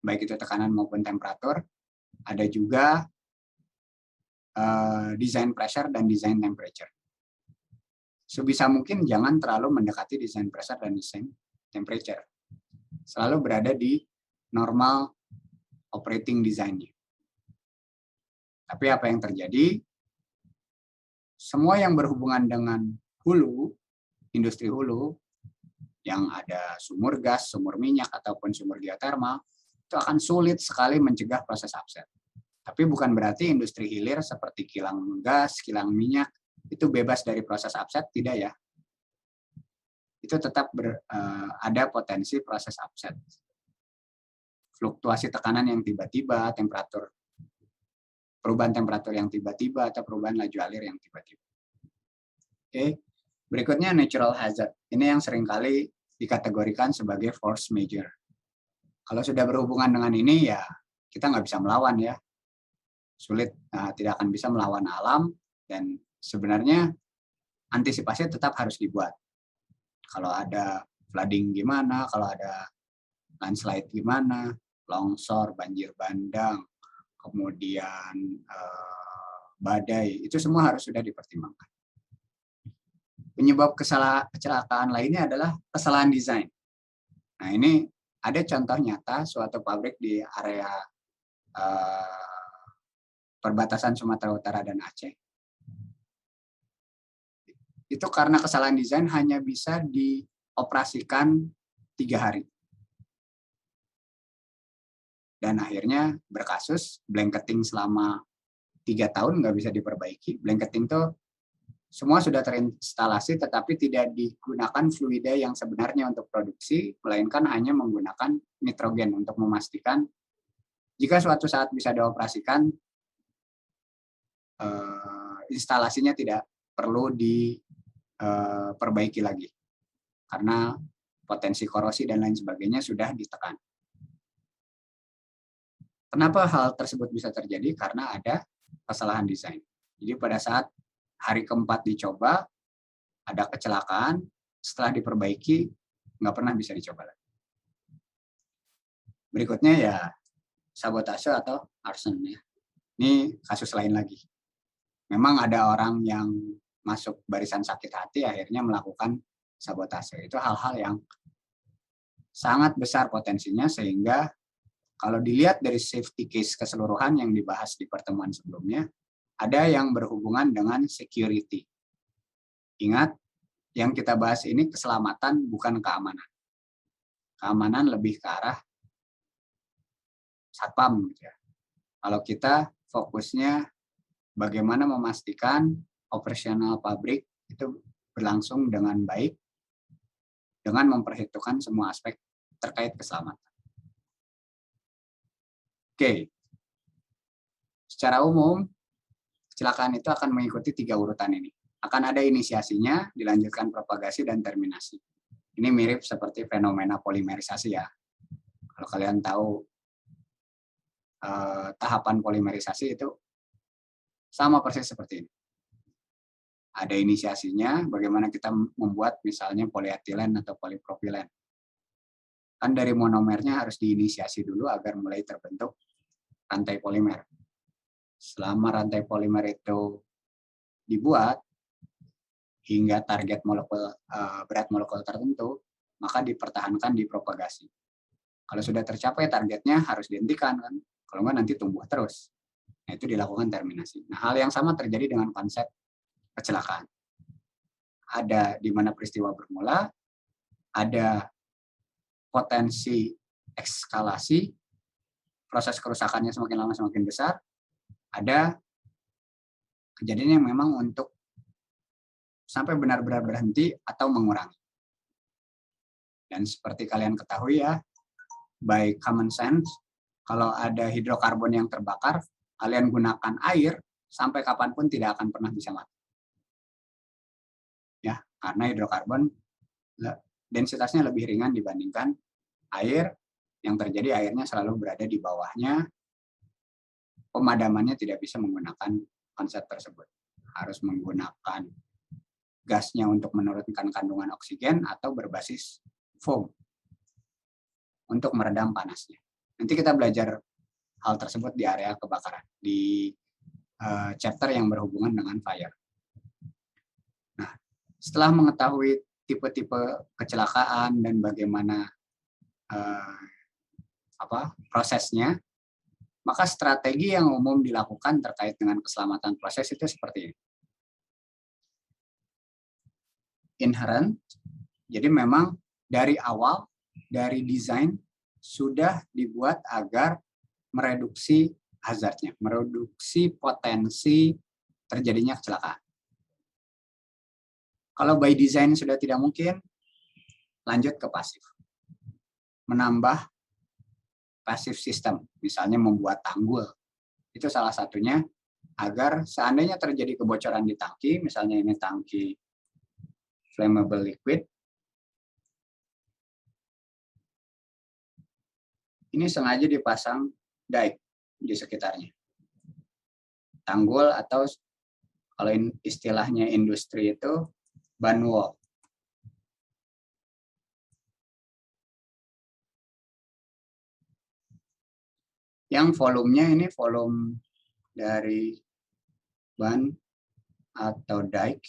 baik itu tekanan maupun temperatur. Ada juga design pressure dan design temperature. Sebisa mungkin jangan terlalu mendekati design pressure dan design temperature. Selalu berada di normal operating design-nya. Tapi apa yang terjadi? Semua yang berhubungan dengan hulu, industri hulu, yang ada sumur gas, sumur minyak, ataupun sumur geotermal, itu akan sulit sekali mencegah proses upset. Tapi bukan berarti industri hilir seperti kilang gas, kilang minyak, itu bebas dari proses upset, tidak ya. Itu tetap ada potensi proses upset. Fluktuasi tekanan yang tiba-tiba, perubahan temperatur yang tiba-tiba, atau perubahan laju alir yang tiba-tiba. Oke. Berikutnya natural hazard. Ini yang seringkali dikategorikan sebagai force major. Kalau sudah berhubungan dengan ini, ya kita nggak bisa melawan ya. Sulit, tidak akan bisa melawan alam, dan sebenarnya antisipasi tetap harus dibuat. Kalau ada flooding gimana, kalau ada landslide gimana, longsor, banjir bandang, kemudian badai, itu semua harus sudah dipertimbangkan. Penyebab kecelakaan lainnya adalah kesalahan desain. Nah, ini ada contoh nyata suatu pabrik di area perbatasan Sumatera Utara dan Aceh. Itu karena kesalahan desain hanya bisa dioperasikan 3 hari. Dan akhirnya berkasus, blanketing selama 3 tahun nggak bisa diperbaiki. Blanketing itu semua sudah terinstalasi, tetapi tidak digunakan fluida yang sebenarnya untuk produksi, melainkan hanya menggunakan nitrogen untuk memastikan jika suatu saat bisa dioperasikan, instalasinya tidak perlu diperbaiki lagi. Karena potensi korosi dan lain sebagainya sudah ditekan. Kenapa hal tersebut bisa terjadi? Karena ada kesalahan desain. Jadi pada saat hari keempat dicoba, ada kecelakaan, setelah diperbaiki, nggak pernah bisa dicoba lagi. Berikutnya ya sabotase atau arson ya. Ini kasus lain lagi. Memang ada orang yang masuk barisan sakit hati akhirnya melakukan sabotase. Itu hal-hal yang sangat besar potensinya, sehingga kalau dilihat dari safety case keseluruhan yang dibahas di pertemuan sebelumnya, ada yang berhubungan dengan security. Ingat, yang kita bahas ini keselamatan bukan keamanan. Keamanan lebih ke arah satpam. Gitu ya. Kalau kita fokusnya bagaimana memastikan operasional pabrik itu berlangsung dengan baik, dengan memperhitungkan semua aspek terkait keselamatan. Oke, secara umum kecelakaan itu akan mengikuti 3 urutan ini. Akan ada inisiasinya, dilanjutkan propagasi dan terminasi. Ini mirip seperti fenomena polimerisasi ya. Kalau kalian tahu tahapan polimerisasi itu sama persis seperti ini. Ada inisiasinya, bagaimana kita membuat misalnya polietilen atau polipropilen. Kan dari monomernya harus diinisiasi dulu agar mulai terbentuk rantai polimer. Selama rantai polimer itu dibuat hingga target molekul berat molekul tertentu, maka dipertahankan di propagasi. Kalau sudah tercapai targetnya harus dihentikan kan. Kalau enggak nanti tumbuh terus. Nah, itu dilakukan terminasi. Nah, hal yang sama terjadi dengan konsep kecelakaan. Ada di mana peristiwa bermula, ada potensi eskalasi, proses kerusakannya semakin lama semakin besar, ada kejadian yang memang untuk sampai benar-benar berhenti atau mengurangi. Dan seperti kalian ketahui ya, by common sense, kalau ada hidrokarbon yang terbakar, kalian gunakan air, sampai kapanpun tidak akan pernah bisa mati. Ya, karena hidrokarbon densitasnya lebih ringan dibandingkan air, yang terjadi airnya selalu berada di bawahnya, pemadamannya tidak bisa menggunakan konsep tersebut. Harus menggunakan gasnya untuk menurunkan kandungan oksigen atau berbasis foam untuk meredam panasnya. Nanti kita belajar hal tersebut di area kebakaran, di chapter yang berhubungan dengan fire. Nah, setelah mengetahui tipe-tipe kecelakaan dan bagaimana prosesnya, maka strategi yang umum dilakukan terkait dengan keselamatan proses itu seperti ini. Inherent, jadi memang dari awal, dari desain sudah dibuat agar mereduksi hazardnya, mereduksi potensi terjadinya kecelakaan. Kalau by design sudah tidak mungkin, lanjut ke pasif. Menambah passive system, misalnya membuat tanggul. Itu salah satunya agar seandainya terjadi kebocoran di tangki, misalnya ini tangki flammable liquid, ini sengaja dipasang dike di sekitarnya. Tanggul atau kalau istilahnya industri itu ban wall. Yang volumenya ini volume dari ban atau dike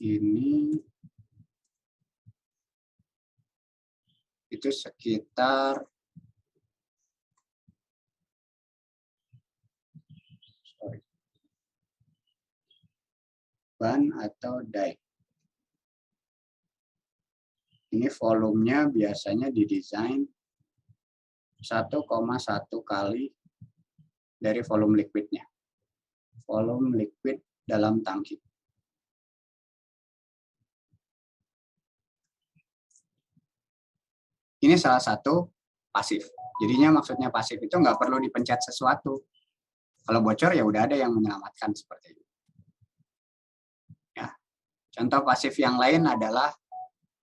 ini itu sekitar ban atau dike. Ini volumenya biasanya didesain 1,1 kali dari volume liquidnya. Volume liquid dalam tangki. Ini salah satu pasif. Jadinya maksudnya pasif itu nggak perlu dipencet sesuatu. Kalau bocor ya udah ada yang menyelamatkan seperti itu. Ya. Contoh pasif yang lain adalah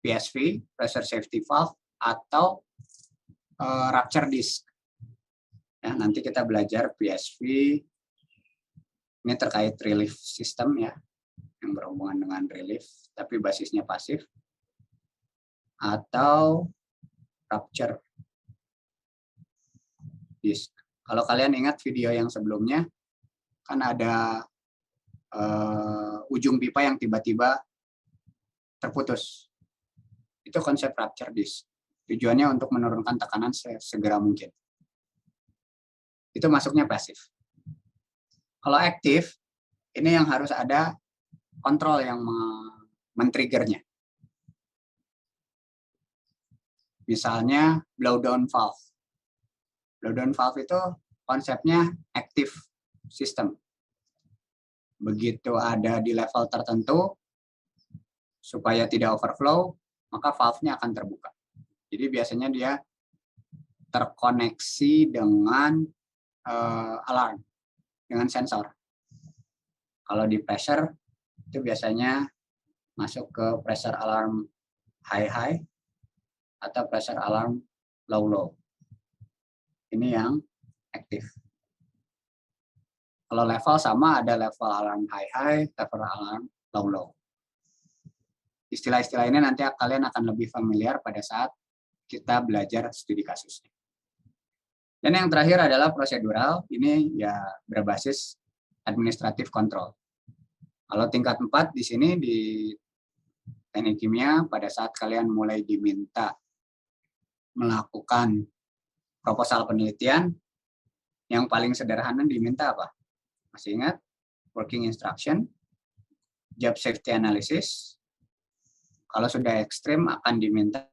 PSV, pressure safety valve, atau rupture disc. Ya, nanti kita belajar PSV, ini terkait relief system ya, yang berhubungan dengan relief, tapi basisnya pasif, atau rupture disc. Kalau kalian ingat video yang sebelumnya, kan ada ujung pipa yang tiba-tiba terputus. Itu konsep rupture disc. Tujuannya untuk menurunkan tekanan segera mungkin. Itu masuknya pasif. Kalau aktif, ini yang harus ada kontrol yang men-triggernya. Misalnya blow down valve. Blow down valve itu konsepnya active system. Begitu ada di level tertentu, supaya tidak overflow, maka valve-nya akan terbuka. Jadi biasanya dia terkoneksi dengan alarm, dengan sensor. Kalau di pressure, itu biasanya masuk ke pressure alarm high-high atau pressure alarm low-low. Ini yang aktif. Kalau level sama, ada level alarm high-high, level alarm low-low. Istilah-istilah ini nanti kalian akan lebih familiar pada saat kita belajar studi kasusnya. Dan yang terakhir adalah prosedural. Ini ya berbasis administratif control. Kalau tingkat 4 di sini di teknik kimia, pada saat kalian mulai diminta melakukan proposal penelitian, yang paling sederhana diminta apa? Masih ingat? Working instruction, job safety analysis. Kalau sudah ekstrim akan diminta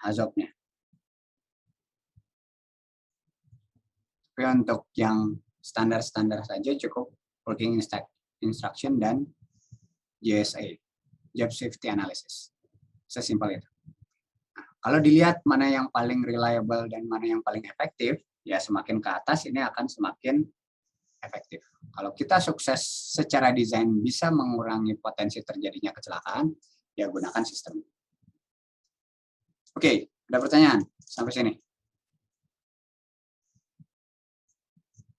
HAZOP-nya. Tapi untuk yang standar-standar saja cukup working instruction dan JSA, job safety analysis. Sesimpel itu. Nah, kalau dilihat mana yang paling reliable dan mana yang paling efektif, ya semakin ke atas ini akan semakin efektif. Kalau kita sukses secara desain bisa mengurangi potensi terjadinya kecelakaan, ya gunakan sistem. Oke, ada pertanyaan sampai sini?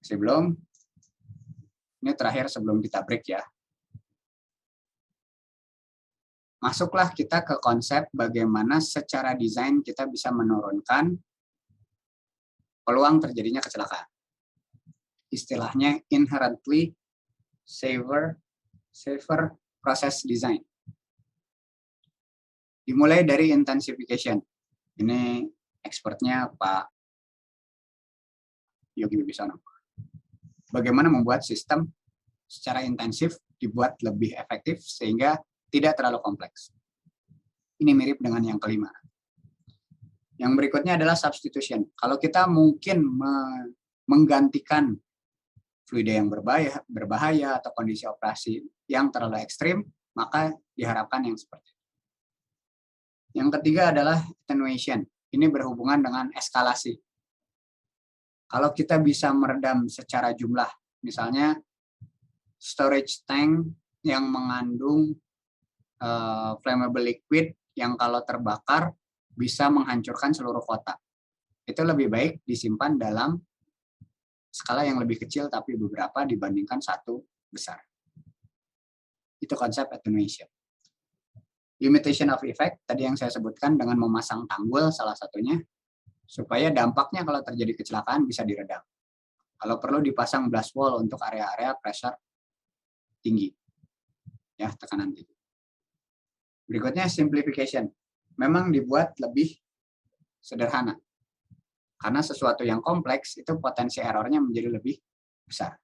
Sebelum ini terakhir sebelum kita break ya. Masuklah kita ke konsep bagaimana secara desain kita bisa menurunkan peluang terjadinya kecelakaan. Istilahnya inherently safer process design. Dimulai dari intensification. Ini expertnya Pak Yogi Wibisono. Bagaimana membuat sistem secara intensif dibuat lebih efektif sehingga tidak terlalu kompleks. Ini mirip dengan yang kelima. Yang berikutnya adalah substitution. Kalau kita mungkin menggantikan fluida yang berbahaya atau kondisi operasi yang terlalu ekstrim, maka diharapkan yang seperti itu. Yang ketiga adalah attenuation. Ini berhubungan dengan eskalasi. Kalau kita bisa meredam secara jumlah, misalnya storage tank yang mengandung flammable liquid yang kalau terbakar bisa menghancurkan seluruh kota. Itu lebih baik disimpan dalam skala yang lebih kecil tapi beberapa dibandingkan satu besar. Itu konsep attenuation. Limitation of effect, tadi yang saya sebutkan dengan memasang tanggul salah satunya, supaya dampaknya kalau terjadi kecelakaan bisa diredam. Kalau perlu dipasang blast wall untuk area-area pressure tinggi, ya tekanan tinggi. Berikutnya simplification, memang dibuat lebih sederhana. Karena sesuatu yang kompleks itu potensi errornya menjadi lebih besar.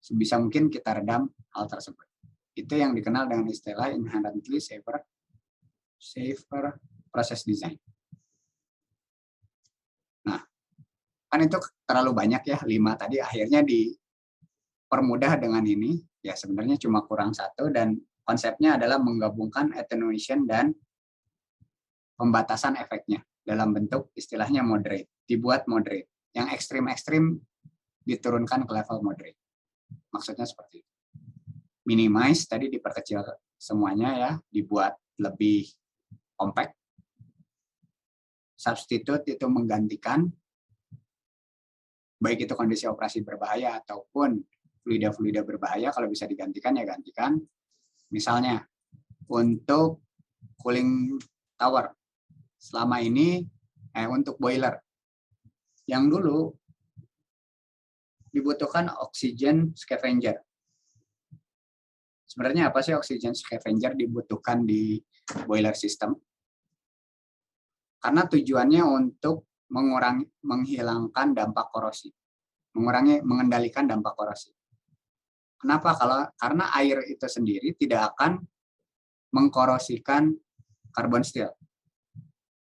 Sebisa mungkin kita redam hal tersebut. Itu yang dikenal dengan istilah inherently safer process design. Nah, kan itu terlalu banyak ya, 5 tadi, akhirnya dipermudah dengan ini, ya sebenarnya cuma kurang 1, dan konsepnya adalah menggabungkan attenuation dan pembatasan efeknya dalam bentuk istilahnya moderate, dibuat moderate. Yang ekstrim-ekstrim diturunkan ke level moderate. Maksudnya seperti itu. Minimize tadi diperkecil semuanya ya, dibuat lebih compact. Substitute itu menggantikan, baik itu kondisi operasi berbahaya ataupun fluida-fluida berbahaya, kalau bisa digantikan ya gantikan. Misalnya untuk cooling tower, selama ini untuk boiler, yang dulu dibutuhkan oxygen scavenger. Sebenarnya apa sih oxygen scavenger dibutuhkan di boiler system? Karena tujuannya untuk menghilangkan dampak korosi, mengendalikan dampak korosi. Kenapa? Karena air itu sendiri tidak akan mengkorosikan carbon steel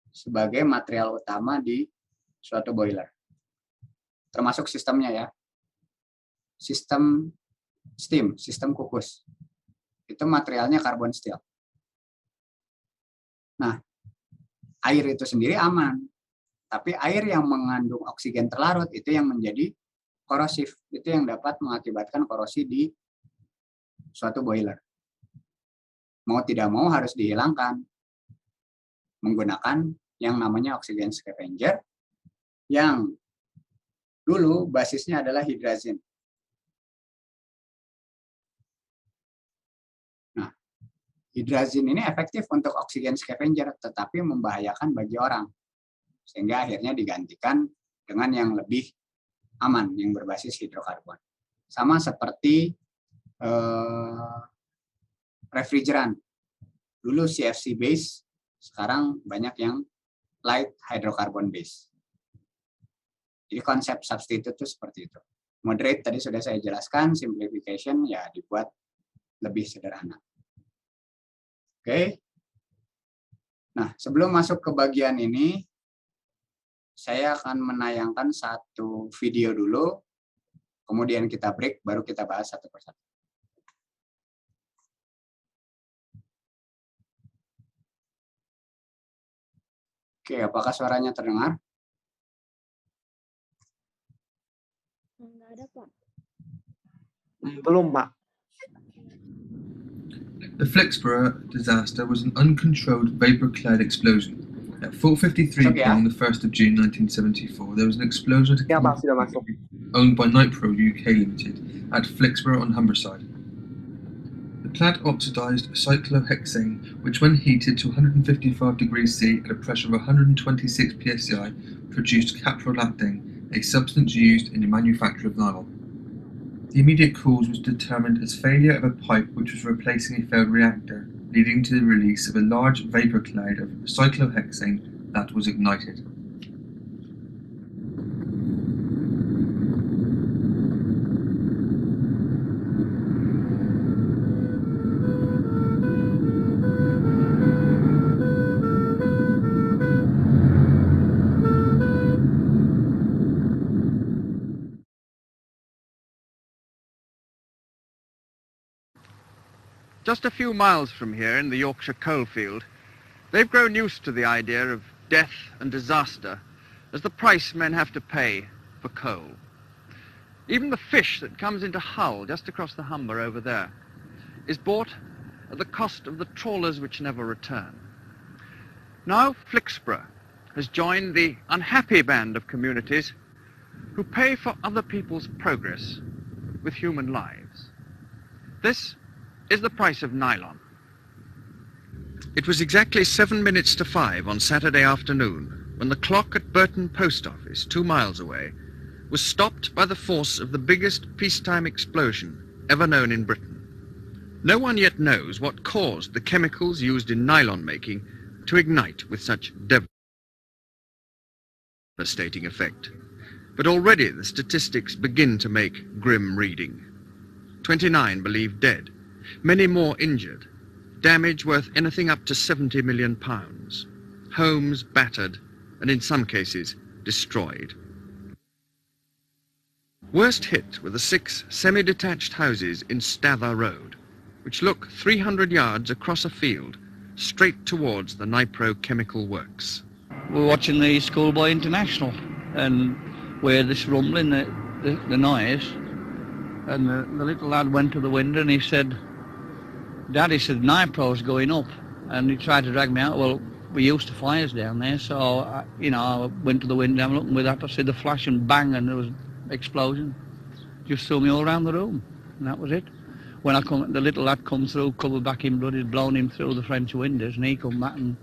sebagai material utama di suatu boiler. Termasuk sistemnya ya. Sistem steam, sistem kukus. Itu materialnya carbon steel. Nah, air itu sendiri aman, tapi air yang mengandung oksigen terlarut itu yang menjadi korosif, itu yang dapat mengakibatkan korosi di suatu boiler. Mau tidak mau harus dihilangkan menggunakan yang namanya oksigen scavenger yang dulu basisnya adalah hidrazin. Nah, hidrazin ini efektif untuk oksigen scavenger, tetapi membahayakan bagi orang. Sehingga akhirnya digantikan dengan yang lebih aman, yang berbasis hidrokarbon. Sama seperti refrigeran. Dulu CFC base, sekarang banyak yang light hydrocarbon base. Jadi konsep substitute itu seperti itu. Moderate tadi sudah saya jelaskan, simplification ya dibuat lebih sederhana. Oke. Nah, sebelum masuk ke bagian ini, saya akan menayangkan satu video dulu, kemudian kita break, baru kita bahas satu persatu. Oke, apakah suaranya terdengar? Enggak ada, Pak. Belum, Pak. The Flixborough disaster was an uncontrolled vapor-clad explosion. At 4:53 p.m. on the 1st of June 1974, there was an explosion at a Ya, Pak, sudah masuk. owned by Nipro UK Limited at Flixborough on Humberside. The clad oxidized cyclohexane, which when heated to 155 degrees C at a pressure of 126 psi, produced caprolactane, a substance used in the manufacture of nylon. The immediate cause was determined as failure of a pipe which was replacing a failed reactor, leading to the release of a large vapor cloud of cyclohexane that was ignited. Just a few miles from here in the Yorkshire coalfield, they've grown used to the idea of death and disaster as the price men have to pay for coal. Even the fish that comes into Hull, just across the Humber over there, is bought at the cost of the trawlers which never return. Now Flixborough has joined the unhappy band of communities who pay for other people's progress with human lives. This is the price of nylon. It was exactly 7 minutes to 5 on Saturday afternoon when the clock at Burton Post Office, 2 miles away, was stopped by the force of the biggest peacetime explosion ever known in Britain. No one yet knows what caused the chemicals used in nylon making to ignite with such devastating effect. But already the statistics begin to make grim reading. 29 believed dead, many more injured, damage worth anything up to £70 million, homes battered, and in some cases destroyed. Worst hit were the 6 semi-detached houses in Stather Road, which look 300 yards across a field, straight towards the Nipro Chemical Works. We're watching the Schoolboy International, and we heard this rumbling, the noise, and the little lad went to the window and he said, Daddy said Nipro's going up, and he tried to drag me out. Well, we used to fires down there, so I went to the window and looking with that. I said the flash and bang, and there was explosion. Just threw me all around the room, and that was it. When I come, the little lad come through, covered back in blood, he'd blown him through the French windows, and he come back and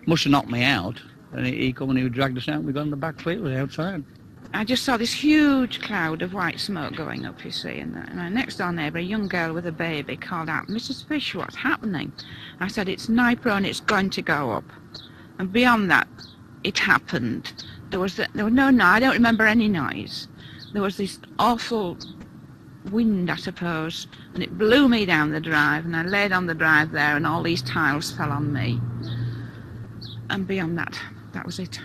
must have knocked me out. And he come and he dragged us out. We got in the back field outside. I just saw this huge cloud of white smoke going up, you see, and my next door neighbour, a young girl with a baby, called out, Mrs. Fish, what's happening? I said, it's Nipro and it's going to go up. And beyond that, it happened. There was no noise, I don't remember any noise. There was this awful wind, I suppose, and it blew me down the drive, and I laid on the drive there, and all these tiles fell on me. And beyond that, that was it.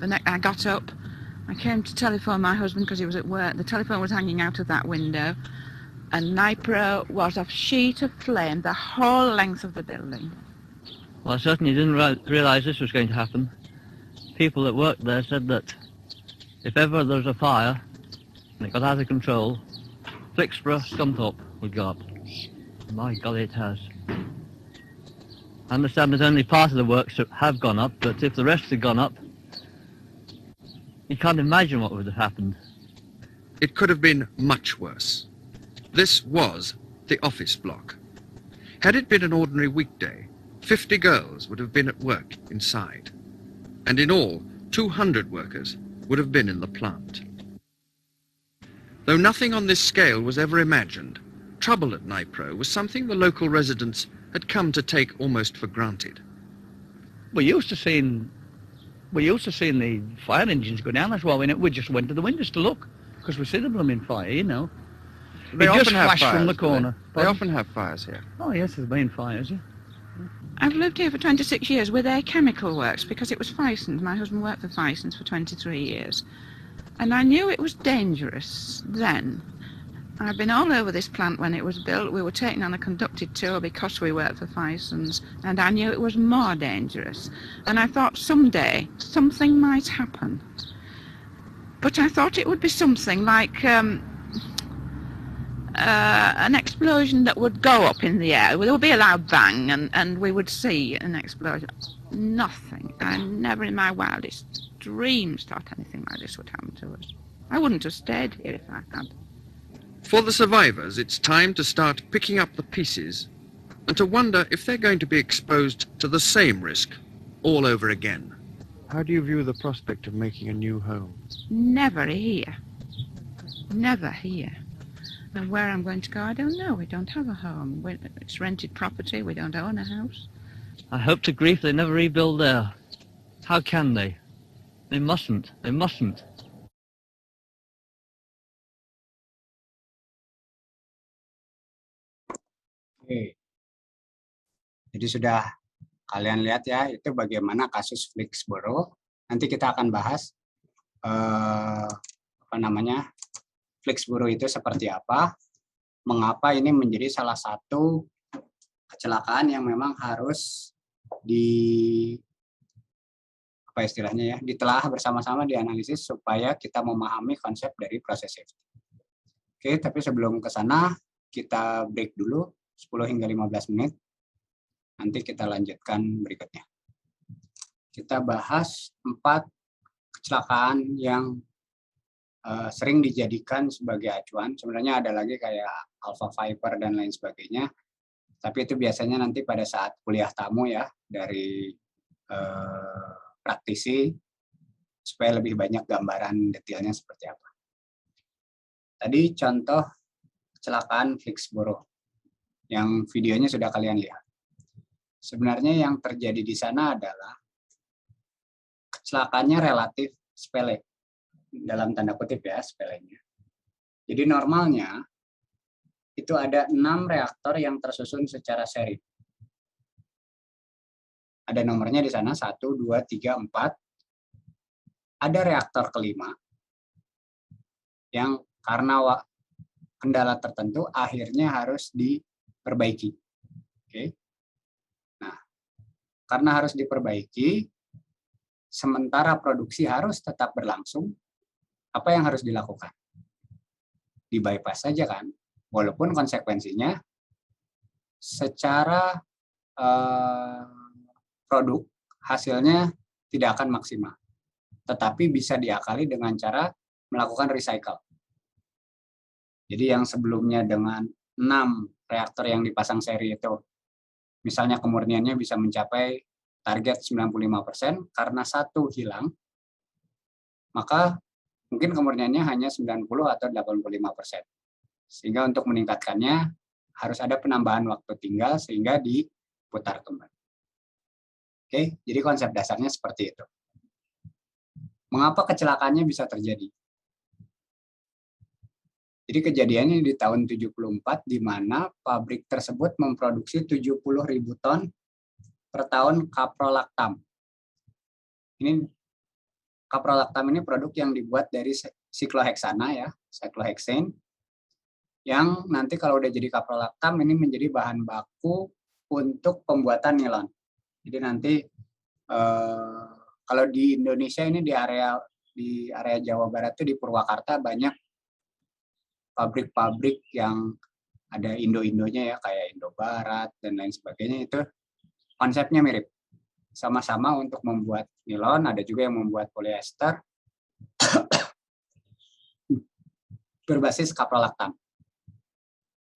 I got up, I came to telephone my husband because he was at work. The telephone was hanging out of that window, and Nipro was a sheet of flame the whole length of the building. Well, I certainly didn't realize this was going to happen. People that worked there said that if ever there's a fire and it got out of control, Flixborough Scunthorpe would go up. My God, it has. I understand that only part of the works have gone up, but if the rest had gone up, you can't imagine what would have happened. It could have been much worse. This was the office block. Had it been an ordinary weekday, 50 girls would have been at work inside. And in all, 200 workers would have been in the plant. Though nothing on this scale was ever imagined, trouble at Nipro was something the local residents had come to take almost for granted. We're used to seeing the fire engines go down. That's why we just went to the windows to look, because we see the blooming fire, you know. They It often just have flashed fires, from the do corner. They often have fires here. Oh yes, there's been fires, yeah. I've lived here for 26 years with their chemical works because it was Fisons. My husband worked for Fisons for 23 years. And I knew it was dangerous then. I've been all over this plant when it was built. We were taken on a conducted tour because we worked for Fisons, and I knew it was more dangerous. And I thought someday something might happen. But I thought it would be something like an explosion that would go up in the air. There would be a loud bang and we would see an explosion. Nothing. I never in my wildest dreams thought anything like this would happen to us. I wouldn't have stayed here if I had. For the survivors, it's time to start picking up the pieces and to wonder if they're going to be exposed to the same risk all over again. How do you view the prospect of making a new home? Never here. Never here. And where I'm going to go, I don't know. We don't have a home. It's rented property. We don't own a house. I hope to grief they never rebuild there. How can they? They mustn't. They mustn't. Oke. Jadi sudah kalian lihat ya, itu bagaimana kasus Flixborough. Nanti kita akan bahas Flixborough itu seperti apa, mengapa ini menjadi salah satu kecelakaan yang memang harus ditelah bersama-sama, dianalisis supaya kita memahami konsep dari proses safety. Oke, tapi sebelum ke sana kita break dulu 10 hingga 15 menit. Nanti kita lanjutkan berikutnya. Kita bahas 4 kecelakaan yang sering dijadikan sebagai acuan. Sebenarnya ada lagi kayak Alpha Viper dan lain sebagainya. Tapi itu biasanya nanti pada saat kuliah tamu ya, dari praktisi, supaya lebih banyak gambaran detailnya seperti apa. Tadi contoh kecelakaan Flixborough yang videonya sudah kalian lihat. Sebenarnya yang terjadi di sana adalah kecelakaannya relatif sepele, dalam tanda kutip ya, sepelenya. Jadi normalnya itu ada 6 reaktor yang tersusun secara seri. Ada nomornya di sana 1, 2, 3, 4. Ada reaktor kelima yang karena kendala tertentu akhirnya harus diperbaiki. Oke. Nah, karena harus diperbaiki, sementara produksi harus tetap berlangsung, apa yang harus dilakukan? Di bypass saja kan, walaupun konsekuensinya secara produk hasilnya tidak akan maksimal, tetapi bisa diakali dengan cara melakukan recycle. Jadi yang sebelumnya dengan 6 reaktor yang dipasang seri itu, misalnya kemurniannya bisa mencapai target 95%, karena 1 hilang, maka mungkin kemurniannya hanya 90 atau 85%. Sehingga untuk meningkatkannya harus ada penambahan waktu tinggal sehingga diputar kembali. Oke, jadi konsep dasarnya seperti itu. Mengapa kecelakaannya bisa terjadi? Jadi kejadiannya di tahun 74 di mana pabrik tersebut memproduksi 70.000 ton per tahun kaprolaktam. Ini kaprolaktam ini produk yang dibuat dari sikloheksana ya, cyclohexane, yang nanti kalau udah jadi kaprolaktam ini menjadi bahan baku untuk pembuatan nilon. Jadi nanti kalau di Indonesia ini di area Jawa Barat tuh di Purwakarta banyak pabrik-pabrik yang ada Indo-Indonya ya, kayak Indobarat dan lain sebagainya. Itu konsepnya mirip. Sama-sama untuk membuat nilon, ada juga yang membuat polyester berbasis kaprolaktam.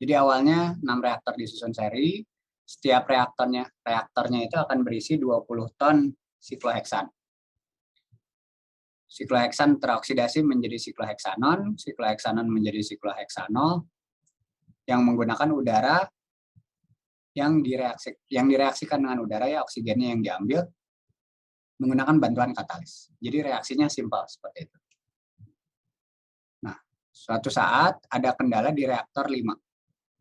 Jadi awalnya 6 reaktor disusun seri, setiap reaktornya itu akan berisi 20 ton sikloheksan. Sikloheksan teroksidasi menjadi sikloheksanon, sikloheksanon menjadi sikloheksanol yang menggunakan udara yang direaksikan dengan udara ya, oksigennya yang diambil menggunakan bantuan katalis. Jadi reaksinya simpel seperti itu. Nah, suatu saat ada kendala di reaktor 5.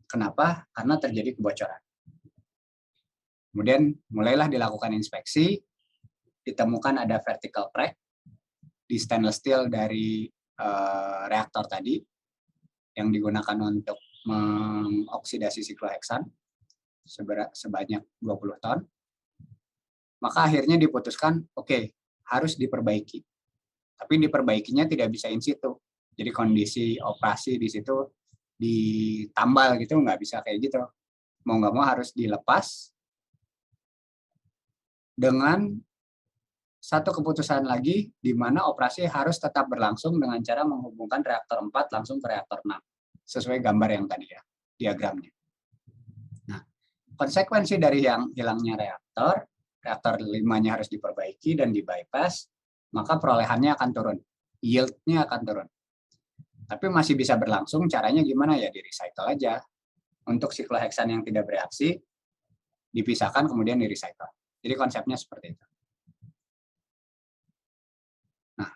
Kenapa? Karena terjadi kebocoran. Kemudian mulailah dilakukan inspeksi, ditemukan ada vertical crack di stainless steel dari reaktor tadi yang digunakan untuk mengoksidasi sikloheksan sebanyak 20 ton. Maka akhirnya diputuskan, oke, harus diperbaiki. Tapi diperbaikinya tidak bisa in situ. Jadi kondisi operasi di situ ditambal gitu, nggak bisa kayak gitu. Mau nggak mau harus dilepas dengan satu keputusan lagi di mana operasi harus tetap berlangsung dengan cara menghubungkan reaktor 4 langsung ke reaktor 6 sesuai gambar yang tadi ya, diagramnya. Nah, konsekuensi dari yang hilangnya reaktor 5-nya harus diperbaiki dan di bypass, maka perolehannya akan turun, yield-nya akan turun. Tapi masih bisa berlangsung, caranya gimana ya, di recycle aja. Untuk sikloheksan yang tidak bereaksi dipisahkan kemudian di recycle. Jadi konsepnya seperti itu. Nah,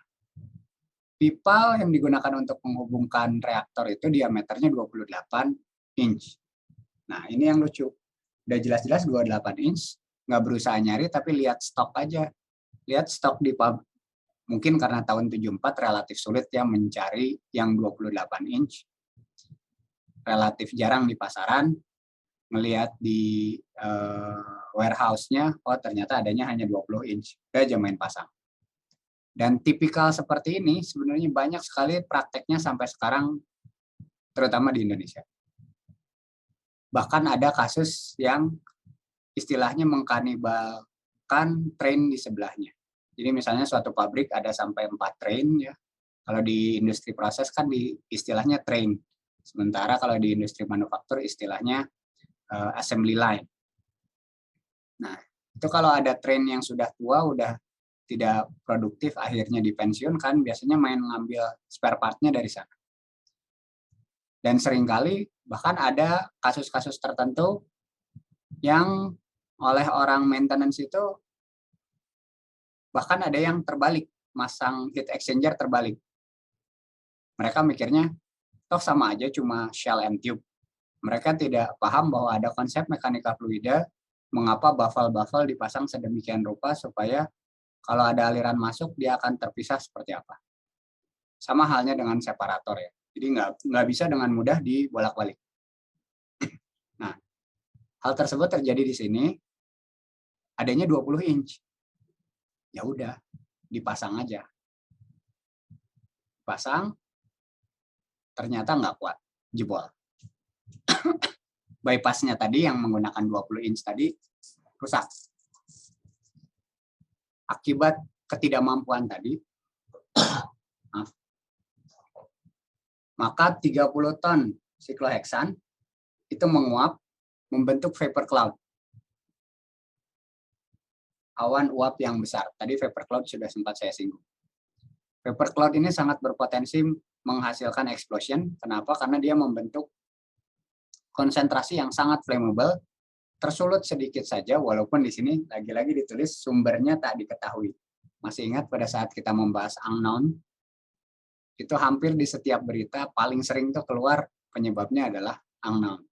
pipa yang digunakan untuk menghubungkan reaktor itu diameternya 28 inch. Nah, ini yang lucu. Udah jelas-jelas 28 inch, nggak berusaha nyari, tapi lihat stok aja. Lihat stok di mungkin karena tahun 74 relatif sulit ya mencari yang 28 inch. Relatif jarang di pasaran. Ngelihat di warehouse-nya, oh ternyata adanya hanya 20 inch. Udah aja main pasang. Dan tipikal seperti ini sebenarnya banyak sekali prakteknya sampai sekarang, terutama di Indonesia. Bahkan ada kasus yang istilahnya mengkanibalkan train di sebelahnya. Jadi misalnya suatu pabrik ada sampai 4 train ya. Kalau di industri proses kan istilahnya train. Sementara kalau di industri manufaktur istilahnya assembly line. Nah, itu kalau ada train yang sudah tua, udah tidak produktif, akhirnya dipensiunkan, biasanya main ngambil spare part-nya dari sana. Dan seringkali bahkan ada kasus-kasus tertentu yang oleh orang maintenance itu bahkan ada yang terbalik, masang heat exchanger terbalik. Mereka mikirnya, toh sama aja cuma shell and tube. Mereka tidak paham bahwa ada konsep mekanika fluida, mengapa baffle-baffle dipasang sedemikian rupa supaya kalau ada aliran masuk dia akan terpisah seperti apa. Sama halnya dengan separator ya. Jadi nggak bisa dengan mudah dibolak-balik. Nah, hal tersebut terjadi di sini, adanya 20 inch. Ya udah, dipasang aja. Pasang, ternyata nggak kuat, jebol. Bypass-nya tadi yang menggunakan 20 inch tadi rusak. Akibat ketidakmampuan tadi, maka 30 ton sikloheksan itu menguap, membentuk vapor cloud. Awan uap yang besar. Tadi vapor cloud sudah sempat saya singgung. Vapor cloud ini sangat berpotensi menghasilkan explosion. Kenapa? Karena dia membentuk konsentrasi yang sangat flammable, tersulut sedikit saja, walaupun di sini lagi-lagi ditulis sumbernya tak diketahui. Masih ingat pada saat kita membahas unknown? Itu hampir di setiap berita paling sering tuh keluar penyebabnya adalah unknown.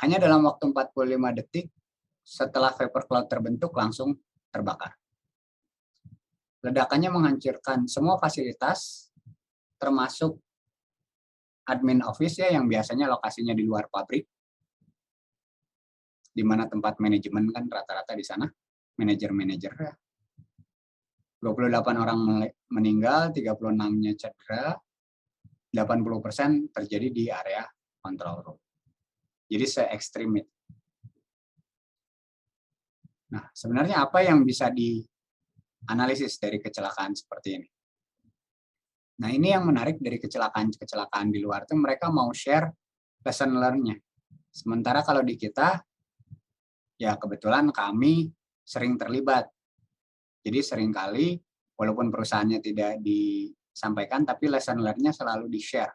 Hanya dalam waktu 45 detik setelah vapor cloud terbentuk langsung terbakar. Ledakannya menghancurkan semua fasilitas, termasuk admin office ya yang biasanya lokasinya di luar pabrik. di mana tempat manajemen kan rata-rata di sana, manajer-manajer. 28 orang meninggal, 36-nya cedera, 80% terjadi di area control room. Jadi se-ekstrim itu. Nah, sebenarnya apa yang bisa dianalisis dari kecelakaan seperti ini? Nah, ini yang menarik dari kecelakaan-kecelakaan di luar itu mereka mau share lesson learn-nya. Sementara kalau di kita, ya kebetulan kami sering terlibat. Jadi seringkali, walaupun perusahaannya tidak disampaikan, tapi lesson learn-nya selalu di-share.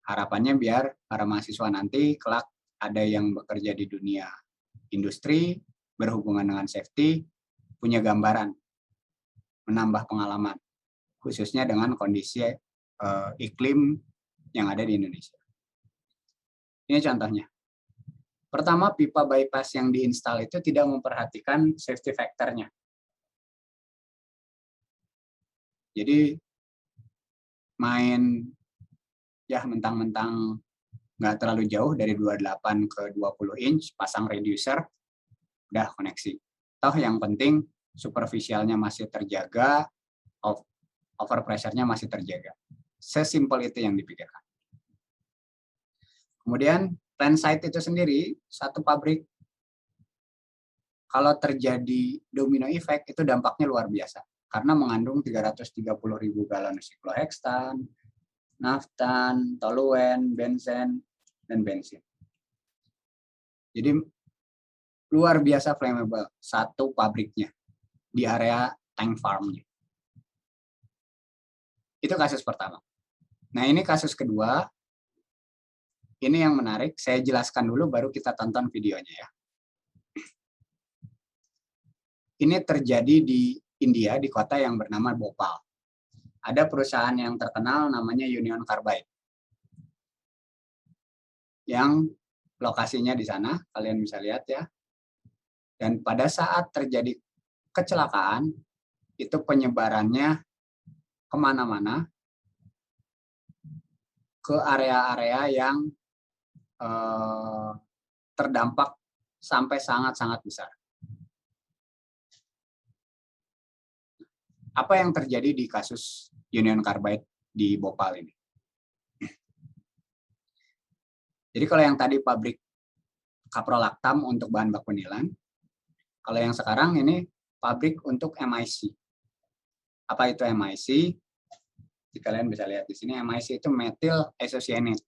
Harapannya biar para mahasiswa nanti kelak ada yang bekerja di dunia industri, berhubungan dengan safety, punya gambaran, menambah pengalaman, khususnya dengan kondisi iklim yang ada di Indonesia. Ini contohnya. Pertama, pipa bypass yang diinstal itu tidak memperhatikan safety factor-nya. Jadi main ya mentang-mentang nggak terlalu jauh dari 28 ke 20 inch, pasang reducer, udah koneksi. Toh yang penting superficialnya masih terjaga, over pressure-nya masih terjaga. Sesimpel itu yang dipikirkan. Kemudian plant site itu sendiri, satu pabrik, kalau terjadi domino effect itu dampaknya luar biasa. Karena mengandung 330.000 galon sikloheksan, naftan, toluen, benzen, dan bensin. Jadi luar biasa flammable, satu pabriknya di area tank farm-nya. Itu kasus pertama. Nah, ini kasus kedua. Ini yang menarik, saya jelaskan dulu baru kita tonton videonya ya. Ini terjadi di India, di kota yang bernama Bhopal. Ada perusahaan yang terkenal namanya Union Carbide. Yang lokasinya di sana, kalian bisa lihat ya. Dan pada saat terjadi kecelakaan, itu penyebarannya kemana-mana, ke area-area yang terdampak sampai sangat-sangat besar. Apa yang terjadi di kasus Union Carbide di Bhopal ini? Jadi kalau yang tadi pabrik kaprolaktam untuk bahan baku nilan, kalau yang sekarang ini pabrik untuk MIC. Apa itu MIC? Kalian bisa lihat di sini, MIC itu methyl isocyanate.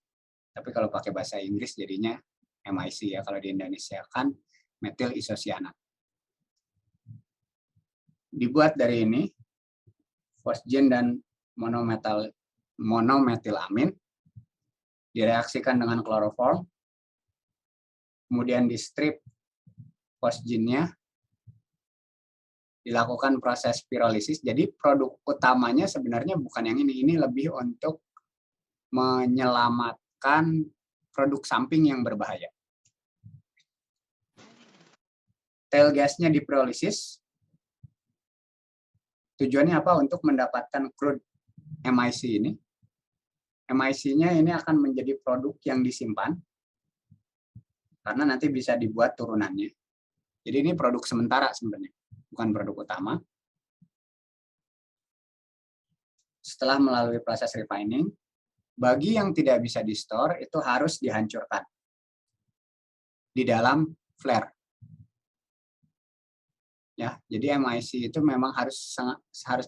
Tapi kalau pakai bahasa Inggris jadinya MIC ya, kalau di Indonesia kan methyl isocyanate. Dibuat dari ini, fosgen dan monometilamin, direaksikan dengan kloroform, kemudian di strip fosgennya, dilakukan proses pirolisis. Jadi produk utamanya sebenarnya bukan yang ini lebih untuk menyelamatkan produk samping yang berbahaya. Tail gasnya diprolisis. Tujuannya apa? Untuk mendapatkan crude MIC ini. MIC-nya ini akan menjadi produk yang disimpan karena nanti bisa dibuat turunannya. Jadi ini produk sementara sebenarnya, bukan produk utama. Setelah melalui proses refining, bagi yang tidak bisa di-store itu harus dihancurkan di dalam flare. Ya, jadi MIC itu memang harus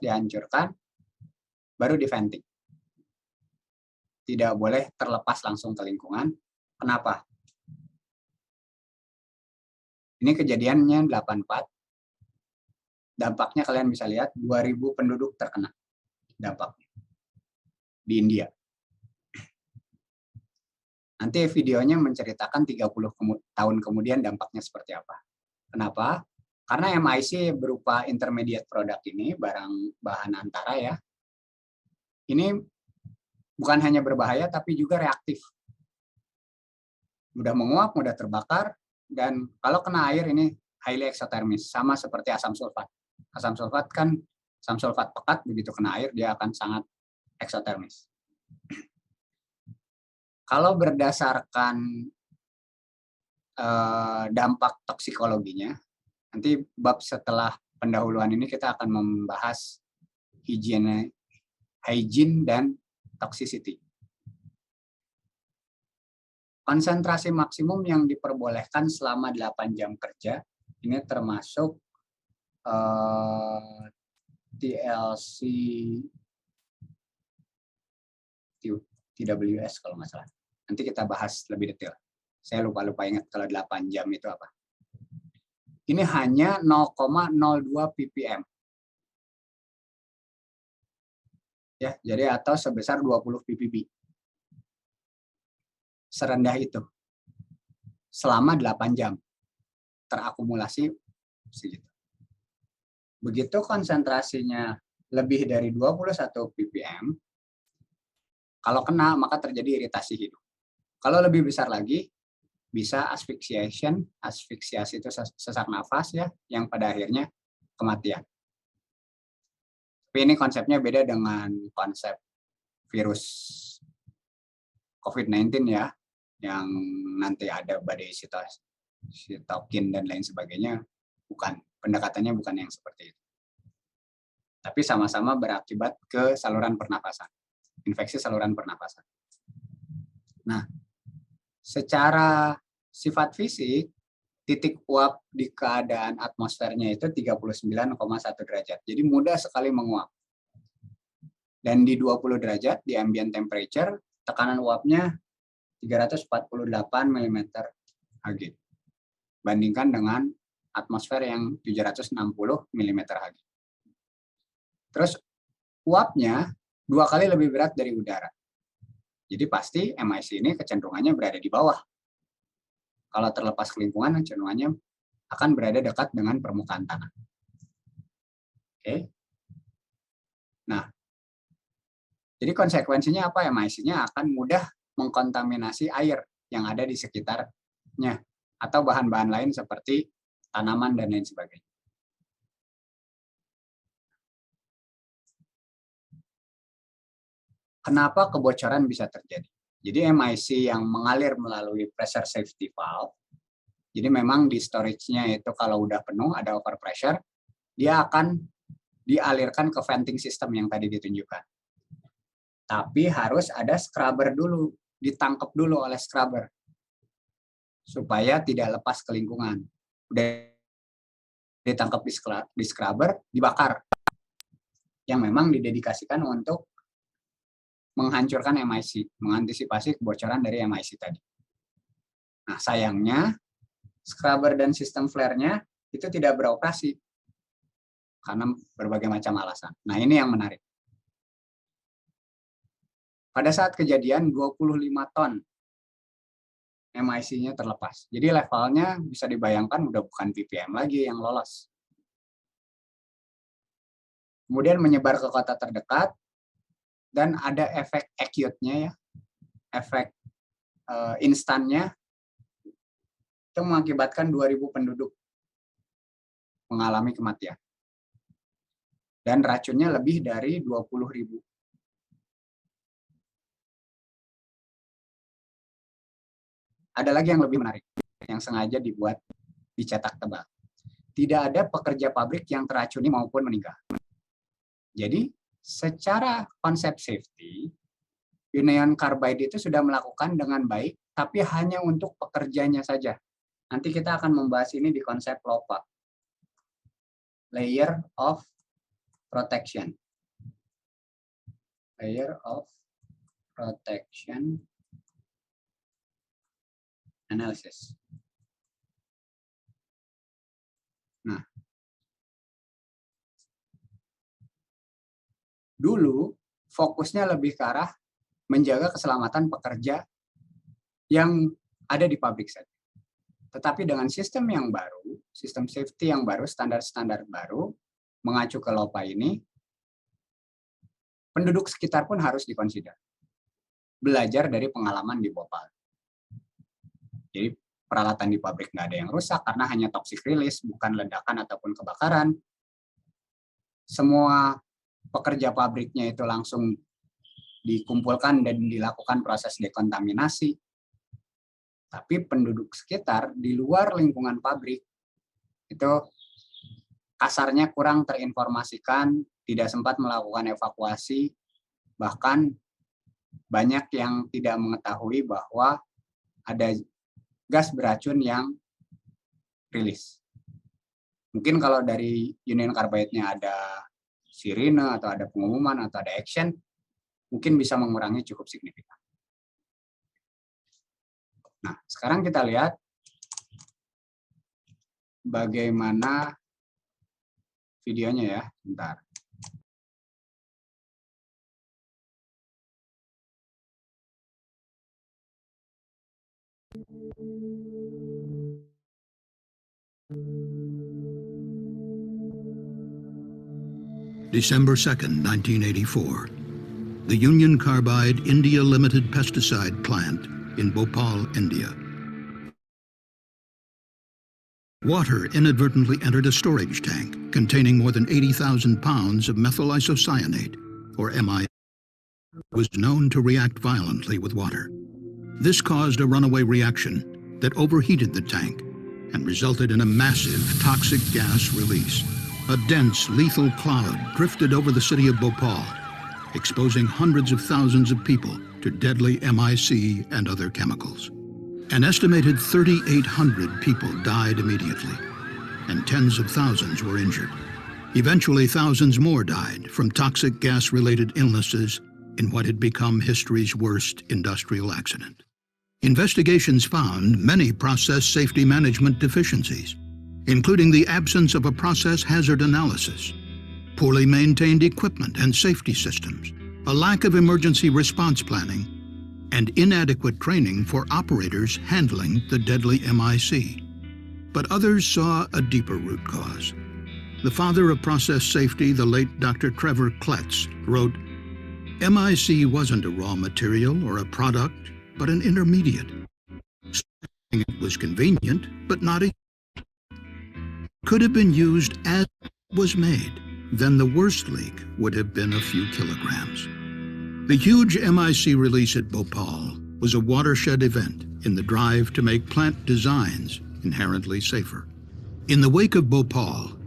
dihancurkan baru di-venting. Tidak boleh terlepas langsung ke lingkungan. Kenapa? Ini kejadiannya 84. Dampaknya kalian bisa lihat 2.000 penduduk terkena dampaknya di India. Nanti videonya menceritakan 30 tahun kemudian dampaknya seperti apa. Kenapa? Karena MIC berupa intermediate product ini, bahan antara ya. Ini bukan hanya berbahaya, tapi juga reaktif. Mudah menguap, mudah terbakar, dan kalau kena air ini highly exothermis, sama seperti asam sulfat. Asam sulfat kan, asam sulfat pekat, begitu kena air, dia akan sangat exothermis. Kalau berdasarkan dampak toksikologinya. Nanti bab setelah pendahuluan ini kita akan membahas hygiene dan toxicity. Konsentrasi maksimum yang diperbolehkan selama 8 jam kerja ini termasuk TLC TWS kalau nggak salah. Nanti kita bahas lebih detail. Saya lupa ingat kalau 8 jam itu apa. Ini hanya 0,02 ppm. Ya, jadi atau sebesar 20 ppb. Serendah itu. Selama 8 jam. Terakumulasi segitu. Begitu konsentrasinya lebih dari 21 ppm, kalau kena maka terjadi iritasi hidung. Kalau lebih besar lagi, bisa asfiksiasi itu sesak nafas ya, yang pada akhirnya kematian. Tapi ini konsepnya beda dengan konsep virus COVID-19 ya, yang nanti ada badai sitokin dan lain sebagainya. Pendekatannya bukan yang seperti itu. Tapi sama-sama berakibat ke saluran pernapasan, infeksi saluran pernapasan. Nah, secara sifat fisik, titik uap di keadaan atmosfernya itu 39,1 derajat. Jadi mudah sekali menguap. Dan di 20 derajat, di ambient temperature, tekanan uapnya 348 mm Hg. Bandingkan dengan atmosfer yang 760 mm Hg. Terus uapnya 2 kali lebih berat dari udara. Jadi pasti MIC ini kecenderungannya berada di bawah. Kalau terlepas ke lingkungan, kecenderungannya akan berada dekat dengan permukaan tanah. Oke. Nah, jadi konsekuensinya apa? MIC-nya akan mudah mengkontaminasi air yang ada di sekitarnya atau bahan-bahan lain seperti tanaman dan lain sebagainya. Kenapa kebocoran bisa terjadi? Jadi MIC yang mengalir melalui pressure safety valve, jadi memang di storage-nya itu kalau udah penuh, ada overpressure, dia akan dialirkan ke venting system yang tadi ditunjukkan. Tapi harus ada scrubber dulu, ditangkap dulu oleh scrubber, supaya tidak lepas ke lingkungan. Udah ditangkap di scrubber, dibakar, yang memang didedikasikan untuk menghancurkan MIC, mengantisipasi kebocoran dari MIC tadi. Nah, sayangnya scrubber dan sistem flare-nya itu tidak beroperasi karena berbagai macam alasan. Nah, ini yang menarik. Pada saat kejadian 25 ton MIC-nya terlepas. Jadi levelnya bisa dibayangkan udah bukan ppm lagi yang lolos. Kemudian menyebar ke kota terdekat, dan ada efek acute-nya ya, efek instannya, itu mengakibatkan 2.000 penduduk mengalami kematian. Dan racunnya lebih dari 20.000. Ada lagi yang lebih menarik, yang sengaja dicetak tebal. Tidak ada pekerja pabrik yang teracuni maupun meninggal. Jadi, secara konsep safety, union carbide itu sudah melakukan dengan baik, tapi hanya untuk pekerjanya saja. Nanti kita akan membahas ini di konsep LOPA. Layer of Protection. Layer of Protection Analysis. Nah, dulu fokusnya lebih ke arah menjaga keselamatan pekerja yang ada di pabrik saja. Tetapi dengan sistem yang baru, sistem safety yang baru, standar-standar baru, mengacu ke LOPA ini, penduduk sekitar pun harus dikonsider. Belajar dari pengalaman di Bhopal. Jadi peralatan di pabrik nggak ada yang rusak karena hanya toxic release, bukan ledakan ataupun kebakaran. Semua pekerja pabriknya itu langsung dikumpulkan dan dilakukan proses dekontaminasi. Tapi penduduk sekitar di luar lingkungan pabrik itu kasarnya kurang terinformasikan, tidak sempat melakukan evakuasi, bahkan banyak yang tidak mengetahui bahwa ada gas beracun yang rilis. Mungkin kalau dari Union Carbide-nya ada sirine atau ada pengumuman atau ada action, mungkin bisa mengurangi cukup signifikan. Nah, sekarang kita lihat bagaimana videonya ya, bentar. December 2nd, 1984. The Union Carbide India Limited pesticide plant in Bhopal, India. Water inadvertently entered a storage tank containing more than 80,000 pounds of methyl isocyanate, or MI, was known to react violently with water. This caused a runaway reaction that overheated the tank and resulted in a massive toxic gas release. A dense, lethal cloud drifted over the city of Bhopal, exposing hundreds of thousands of people to deadly MIC and other chemicals. An estimated 3,800 people died immediately, and tens of thousands were injured. Eventually, thousands more died from toxic gas-related illnesses in what had become history's worst industrial accident. Investigations found many process safety management deficiencies, including the absence of a process hazard analysis, poorly maintained equipment and safety systems, a lack of emergency response planning, and inadequate training for operators handling the deadly MIC. But others saw a deeper root cause. The father of process safety, the late Dr. Trevor Kletz, wrote, "MIC wasn't a raw material or a product, but an intermediate. It was convenient, but not a could have been used as it was made. Then the worst leak would have been a few kilograms." The huge MIC release at Bhopal was a watershed event in the drive to make plant designs inherently safer. In the wake of Bhopal,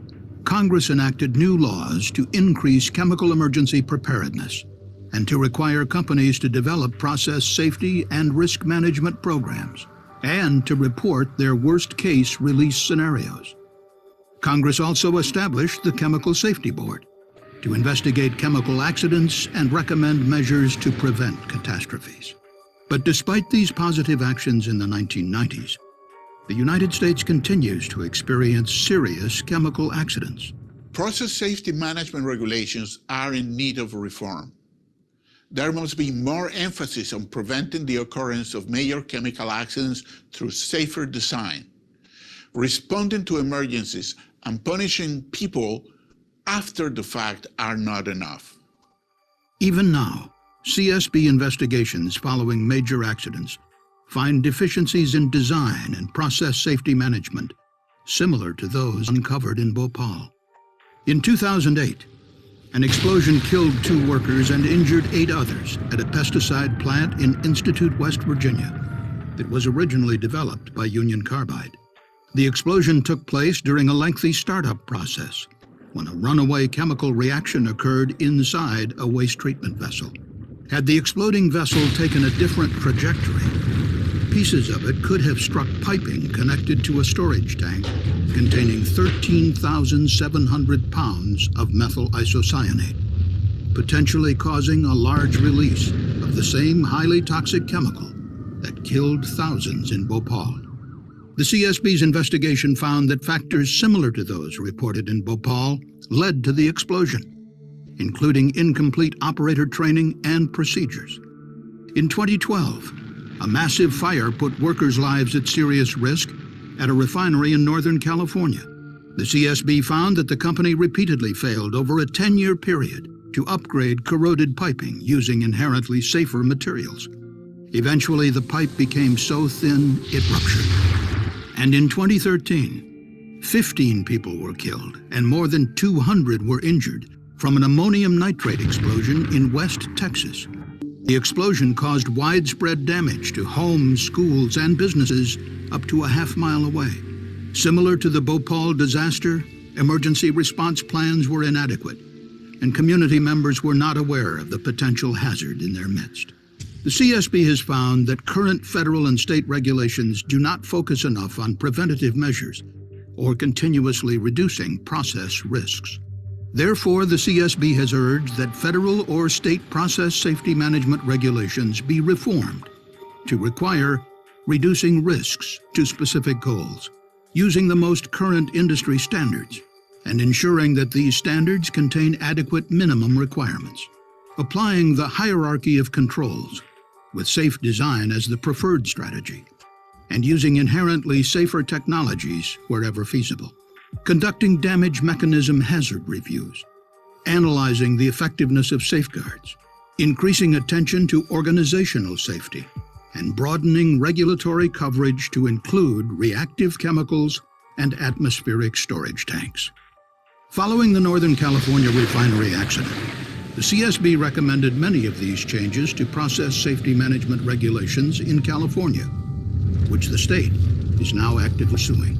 Congress enacted new laws to increase chemical emergency preparedness and to require companies to develop process safety and risk management programs and to report their worst-case release scenarios. Congress also established the Chemical Safety Board to investigate chemical accidents and recommend measures to prevent catastrophes. But despite these positive actions in the 1990s, the United States continues to experience serious chemical accidents. Process safety management regulations are in need of reform. There must be more emphasis on preventing the occurrence of major chemical accidents through safer design, responding to emergencies, and punishing people after the fact are not enough. Even now, CSB investigations following major accidents find deficiencies in design and process safety management, similar to those uncovered in Bhopal. In 2008, an explosion killed 2 workers and injured 8 others at a pesticide plant in Institute, West Virginia, that was originally developed by Union Carbide. The explosion took place during a lengthy startup process when a runaway chemical reaction occurred inside a waste treatment vessel. Had the exploding vessel taken a different trajectory, pieces of it could have struck piping connected to a storage tank containing 13,700 pounds of methyl isocyanate, potentially causing a large release of the same highly toxic chemical that killed thousands in Bhopal. The CSB's investigation found that factors similar to those reported in Bhopal led to the explosion, including incomplete operator training and procedures. In 2012, a massive fire put workers' lives at serious risk at a refinery in Northern California. The CSB found that the company repeatedly failed over a 10-year period to upgrade corroded piping using inherently safer materials. Eventually, the pipe became so thin it ruptured. And in 2013, 15 people were killed and more than 200 were injured from an ammonium nitrate explosion in West Texas. The explosion caused widespread damage to homes, schools, and businesses up to a half-mile away. Similar to the Bhopal disaster, emergency response plans were inadequate, and community members were not aware of the potential hazard in their midst. The CSB has found that current federal and state regulations do not focus enough on preventative measures or continuously reducing process risks. Therefore, the CSB has urged that federal or state process safety management regulations be reformed to require reducing risks to specific goals, using the most current industry standards, and ensuring that these standards contain adequate minimum requirements, applying the hierarchy of controls with safe design as the preferred strategy, and using inherently safer technologies wherever feasible, conducting damage mechanism hazard reviews, analyzing the effectiveness of safeguards, increasing attention to organizational safety, and broadening regulatory coverage to include reactive chemicals and atmospheric storage tanks. Following the Northern California refinery accident, the CSB recommended many of these changes to process safety management regulations in California, which the state is now actively suing.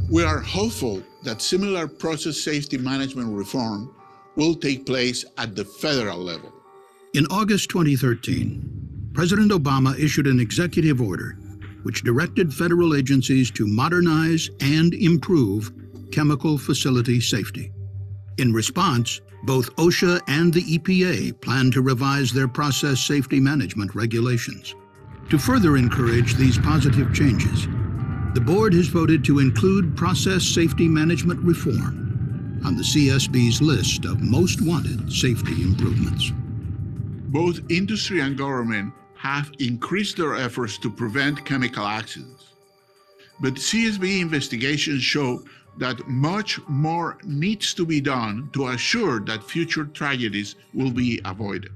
We are hopeful that similar process safety management reform will take place at the federal level. In August 2013, President Obama issued an executive order which directed federal agencies to modernize and improve chemical facility safety. In response, both OSHA and the EPA plan to revise their process safety management regulations. To further encourage these positive changes, the board has voted to include process safety management reform on the CSB's list of most wanted safety improvements. Both industry and government have increased their efforts to prevent chemical accidents. But CSB investigations show that much more needs to be done to assure that future tragedies will be avoided.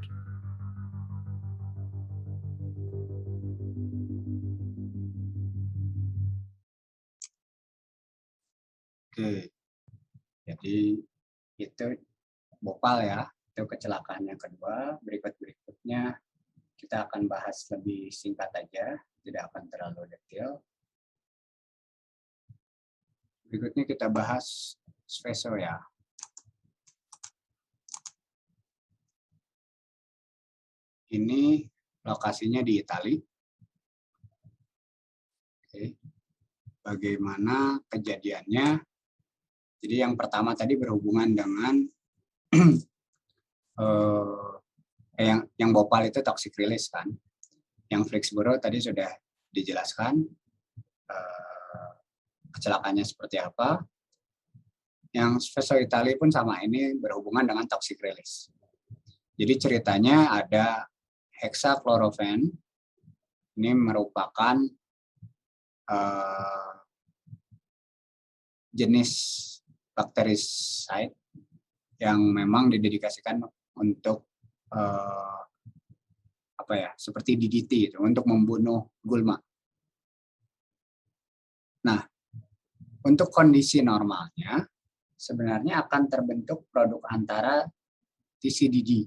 Oke, jadi itu Bhopal ya, itu kecelakaan yang kedua. Berikutnya kita akan bahas lebih singkat aja, tidak akan terlalu detail. Berikutnya kita bahas Seveso ya. Ini lokasinya di Italia. Oke. Bagaimana kejadiannya? Jadi yang pertama tadi berhubungan dengan yang Bhopal itu toxic release kan. Yang Flixboro tadi sudah dijelaskan kecelakaannya seperti apa. Yang Seveso Italia pun sama, ini berhubungan dengan toxic release. Jadi ceritanya ada hexachlorophene, ini merupakan jenis bactericide yang memang didedikasikan untuk seperti DDT itu, untuk membunuh gulma. Nah, untuk kondisi normalnya sebenarnya akan terbentuk produk antara TCDD,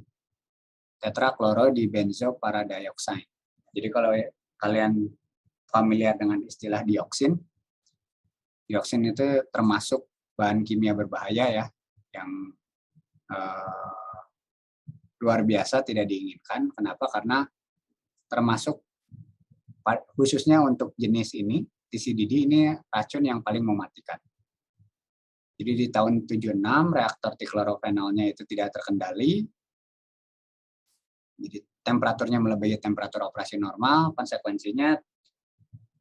tetrachlorodibenzoparadioxide. Jadi kalau kalian familiar dengan istilah dioksin, dioksin itu termasuk bahan kimia berbahaya ya, yang luar biasa tidak diinginkan. Kenapa? Karena termasuk khususnya untuk jenis ini, TCDD ini racun yang paling mematikan. Jadi di tahun 76 reaktor diklorophenolnya itu tidak terkendali. Jadi temperaturnya melebihi temperatur operasi normal, konsekuensinya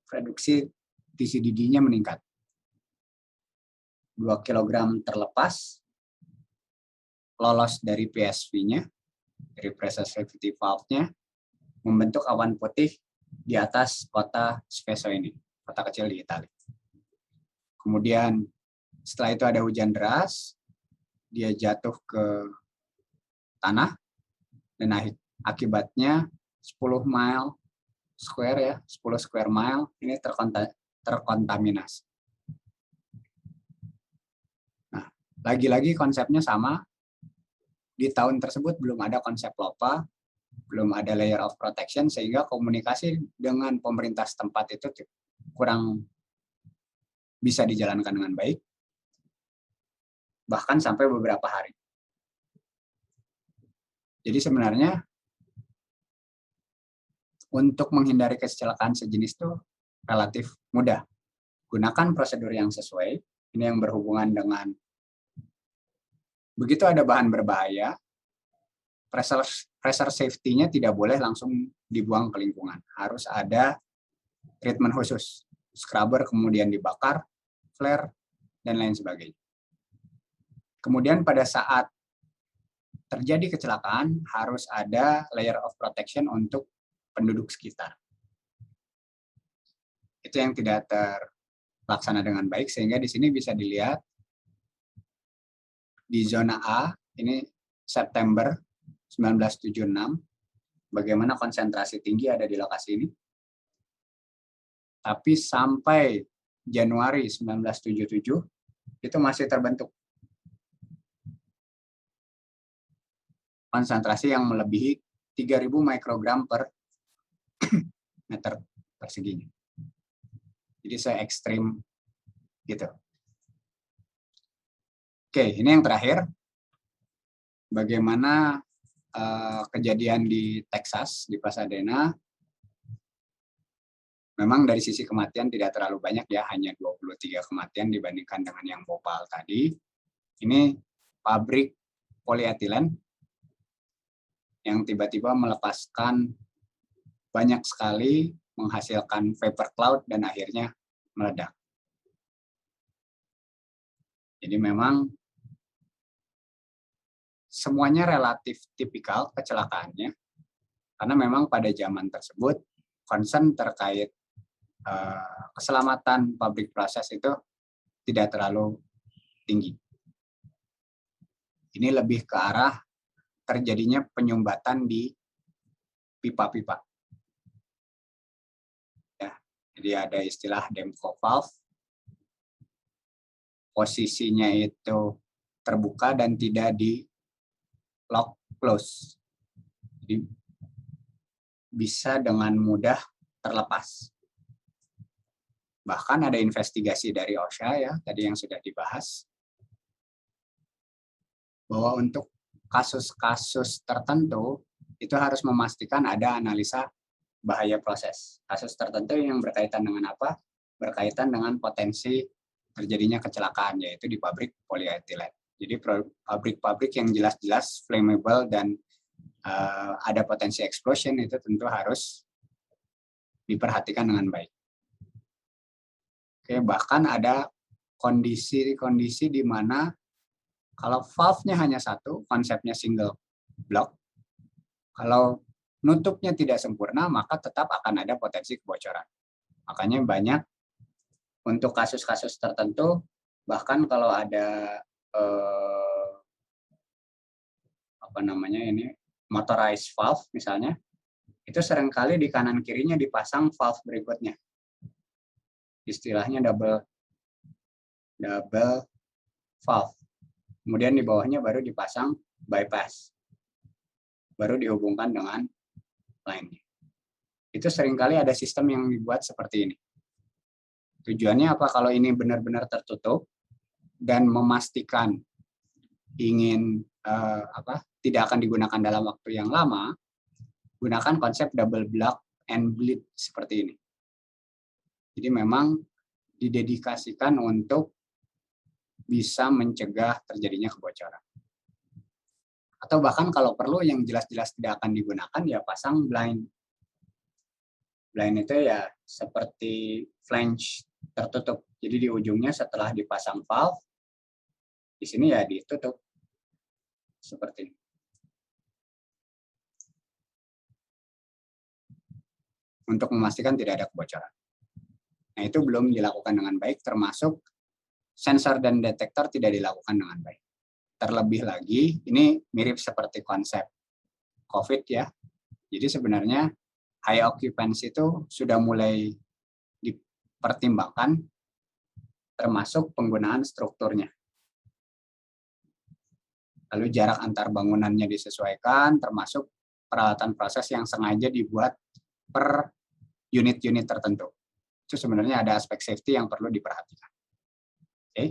produksi TCDD-nya meningkat. 2 kg terlepas, lolos dari PSV-nya, dari pressure safety valve-nya, membentuk awan putih di atas kota Seveso ini, kota kecil di Italia. Kemudian setelah itu ada hujan deras, dia jatuh ke tanah, dan akibatnya 10 mile square ya, 10 square mile ini terkontaminasi. Nah, lagi-lagi konsepnya sama. Di tahun tersebut belum ada konsep LOPA, belum ada layer of protection, sehingga komunikasi dengan pemerintah setempat itu kurang bisa dijalankan dengan baik, bahkan sampai beberapa hari. Jadi sebenarnya untuk menghindari kecelakaan sejenis itu relatif mudah. Gunakan prosedur yang sesuai. Ini yang berhubungan dengan begitu ada bahan berbahaya, pressure safety-nya tidak boleh langsung dibuang ke lingkungan. Harus ada treatment khusus. Scrubber kemudian dibakar, flare, dan lain sebagainya. Kemudian pada saat terjadi kecelakaan, harus ada layer of protection untuk penduduk sekitar. Itu yang tidak terlaksana dengan baik, sehingga di sini bisa dilihat di zona A, ini September 1976, bagaimana konsentrasi tinggi ada di lokasi ini. Tapi sampai Januari 1977, itu masih terbentuk konsentrasi yang melebihi 3.000 mikrogram per meter perseginya. Jadi se-ekstrim gitu. Oke, ini yang terakhir. Bagaimana kejadian di Texas, di Pasadena. Memang dari sisi kematian tidak terlalu banyak ya, hanya 23 kematian dibandingkan dengan yang Bhopal tadi. Ini pabrik polietilen yang tiba-tiba melepaskan banyak sekali, menghasilkan vapor cloud dan akhirnya meledak. Jadi memang semuanya relatif tipikal kecelakaannya, karena memang pada zaman tersebut concern terkait keselamatan pabrik proses itu tidak terlalu tinggi. Ini lebih ke arah terjadinya penyumbatan di pipa-pipa. Ya, jadi ada istilah Demko valve. Posisinya itu terbuka dan tidak di lock close. Jadi bisa dengan mudah terlepas. Bahkan ada investigasi dari OSHA ya, tadi yang sudah dibahas, bahwa untuk kasus-kasus tertentu itu harus memastikan ada analisa bahaya proses. Kasus tertentu yang berkaitan dengan apa? Berkaitan dengan potensi terjadinya kecelakaan, yaitu di pabrik polietilen. Jadi pabrik-pabrik yang jelas-jelas flammable dan ada potensi explosion itu tentu harus diperhatikan dengan baik. Oke, bahkan ada kondisi-kondisi di mana kalau valve-nya hanya satu, konsepnya single block, kalau nutupnya tidak sempurna, maka tetap akan ada potensi kebocoran. Makanya banyak untuk kasus-kasus tertentu, bahkan kalau ada motorized valve misalnya, itu seringkali di kanan kirinya dipasang valve berikutnya. Istilahnya double valve. Kemudian di bawahnya baru dipasang bypass. Baru dihubungkan dengan lainnya. Itu seringkali ada sistem yang dibuat seperti ini. Tujuannya apa? Kalau ini benar-benar tertutup dan memastikan ingin tidak akan digunakan dalam waktu yang lama, gunakan konsep double block and bleed seperti ini. Jadi memang didedikasikan untuk bisa mencegah terjadinya kebocoran. Atau bahkan kalau perlu yang jelas-jelas tidak akan digunakan, ya pasang blind. Blind itu ya seperti flange tertutup. Jadi di ujungnya setelah dipasang valve, di sini ya ditutup. Seperti ini. Untuk memastikan tidak ada kebocoran. Nah, itu belum dilakukan dengan baik, termasuk sensor dan detektor tidak dilakukan dengan baik. Terlebih lagi, ini mirip seperti konsep COVID ya. Jadi sebenarnya high occupancy itu sudah mulai dipertimbangkan, termasuk penggunaan strukturnya. Lalu jarak antar bangunannya disesuaikan, termasuk peralatan proses yang sengaja dibuat per unit-unit tertentu. Itu sebenarnya ada aspek safety yang perlu diperhatikan. Oke.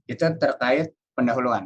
Itu terkait pendahuluan.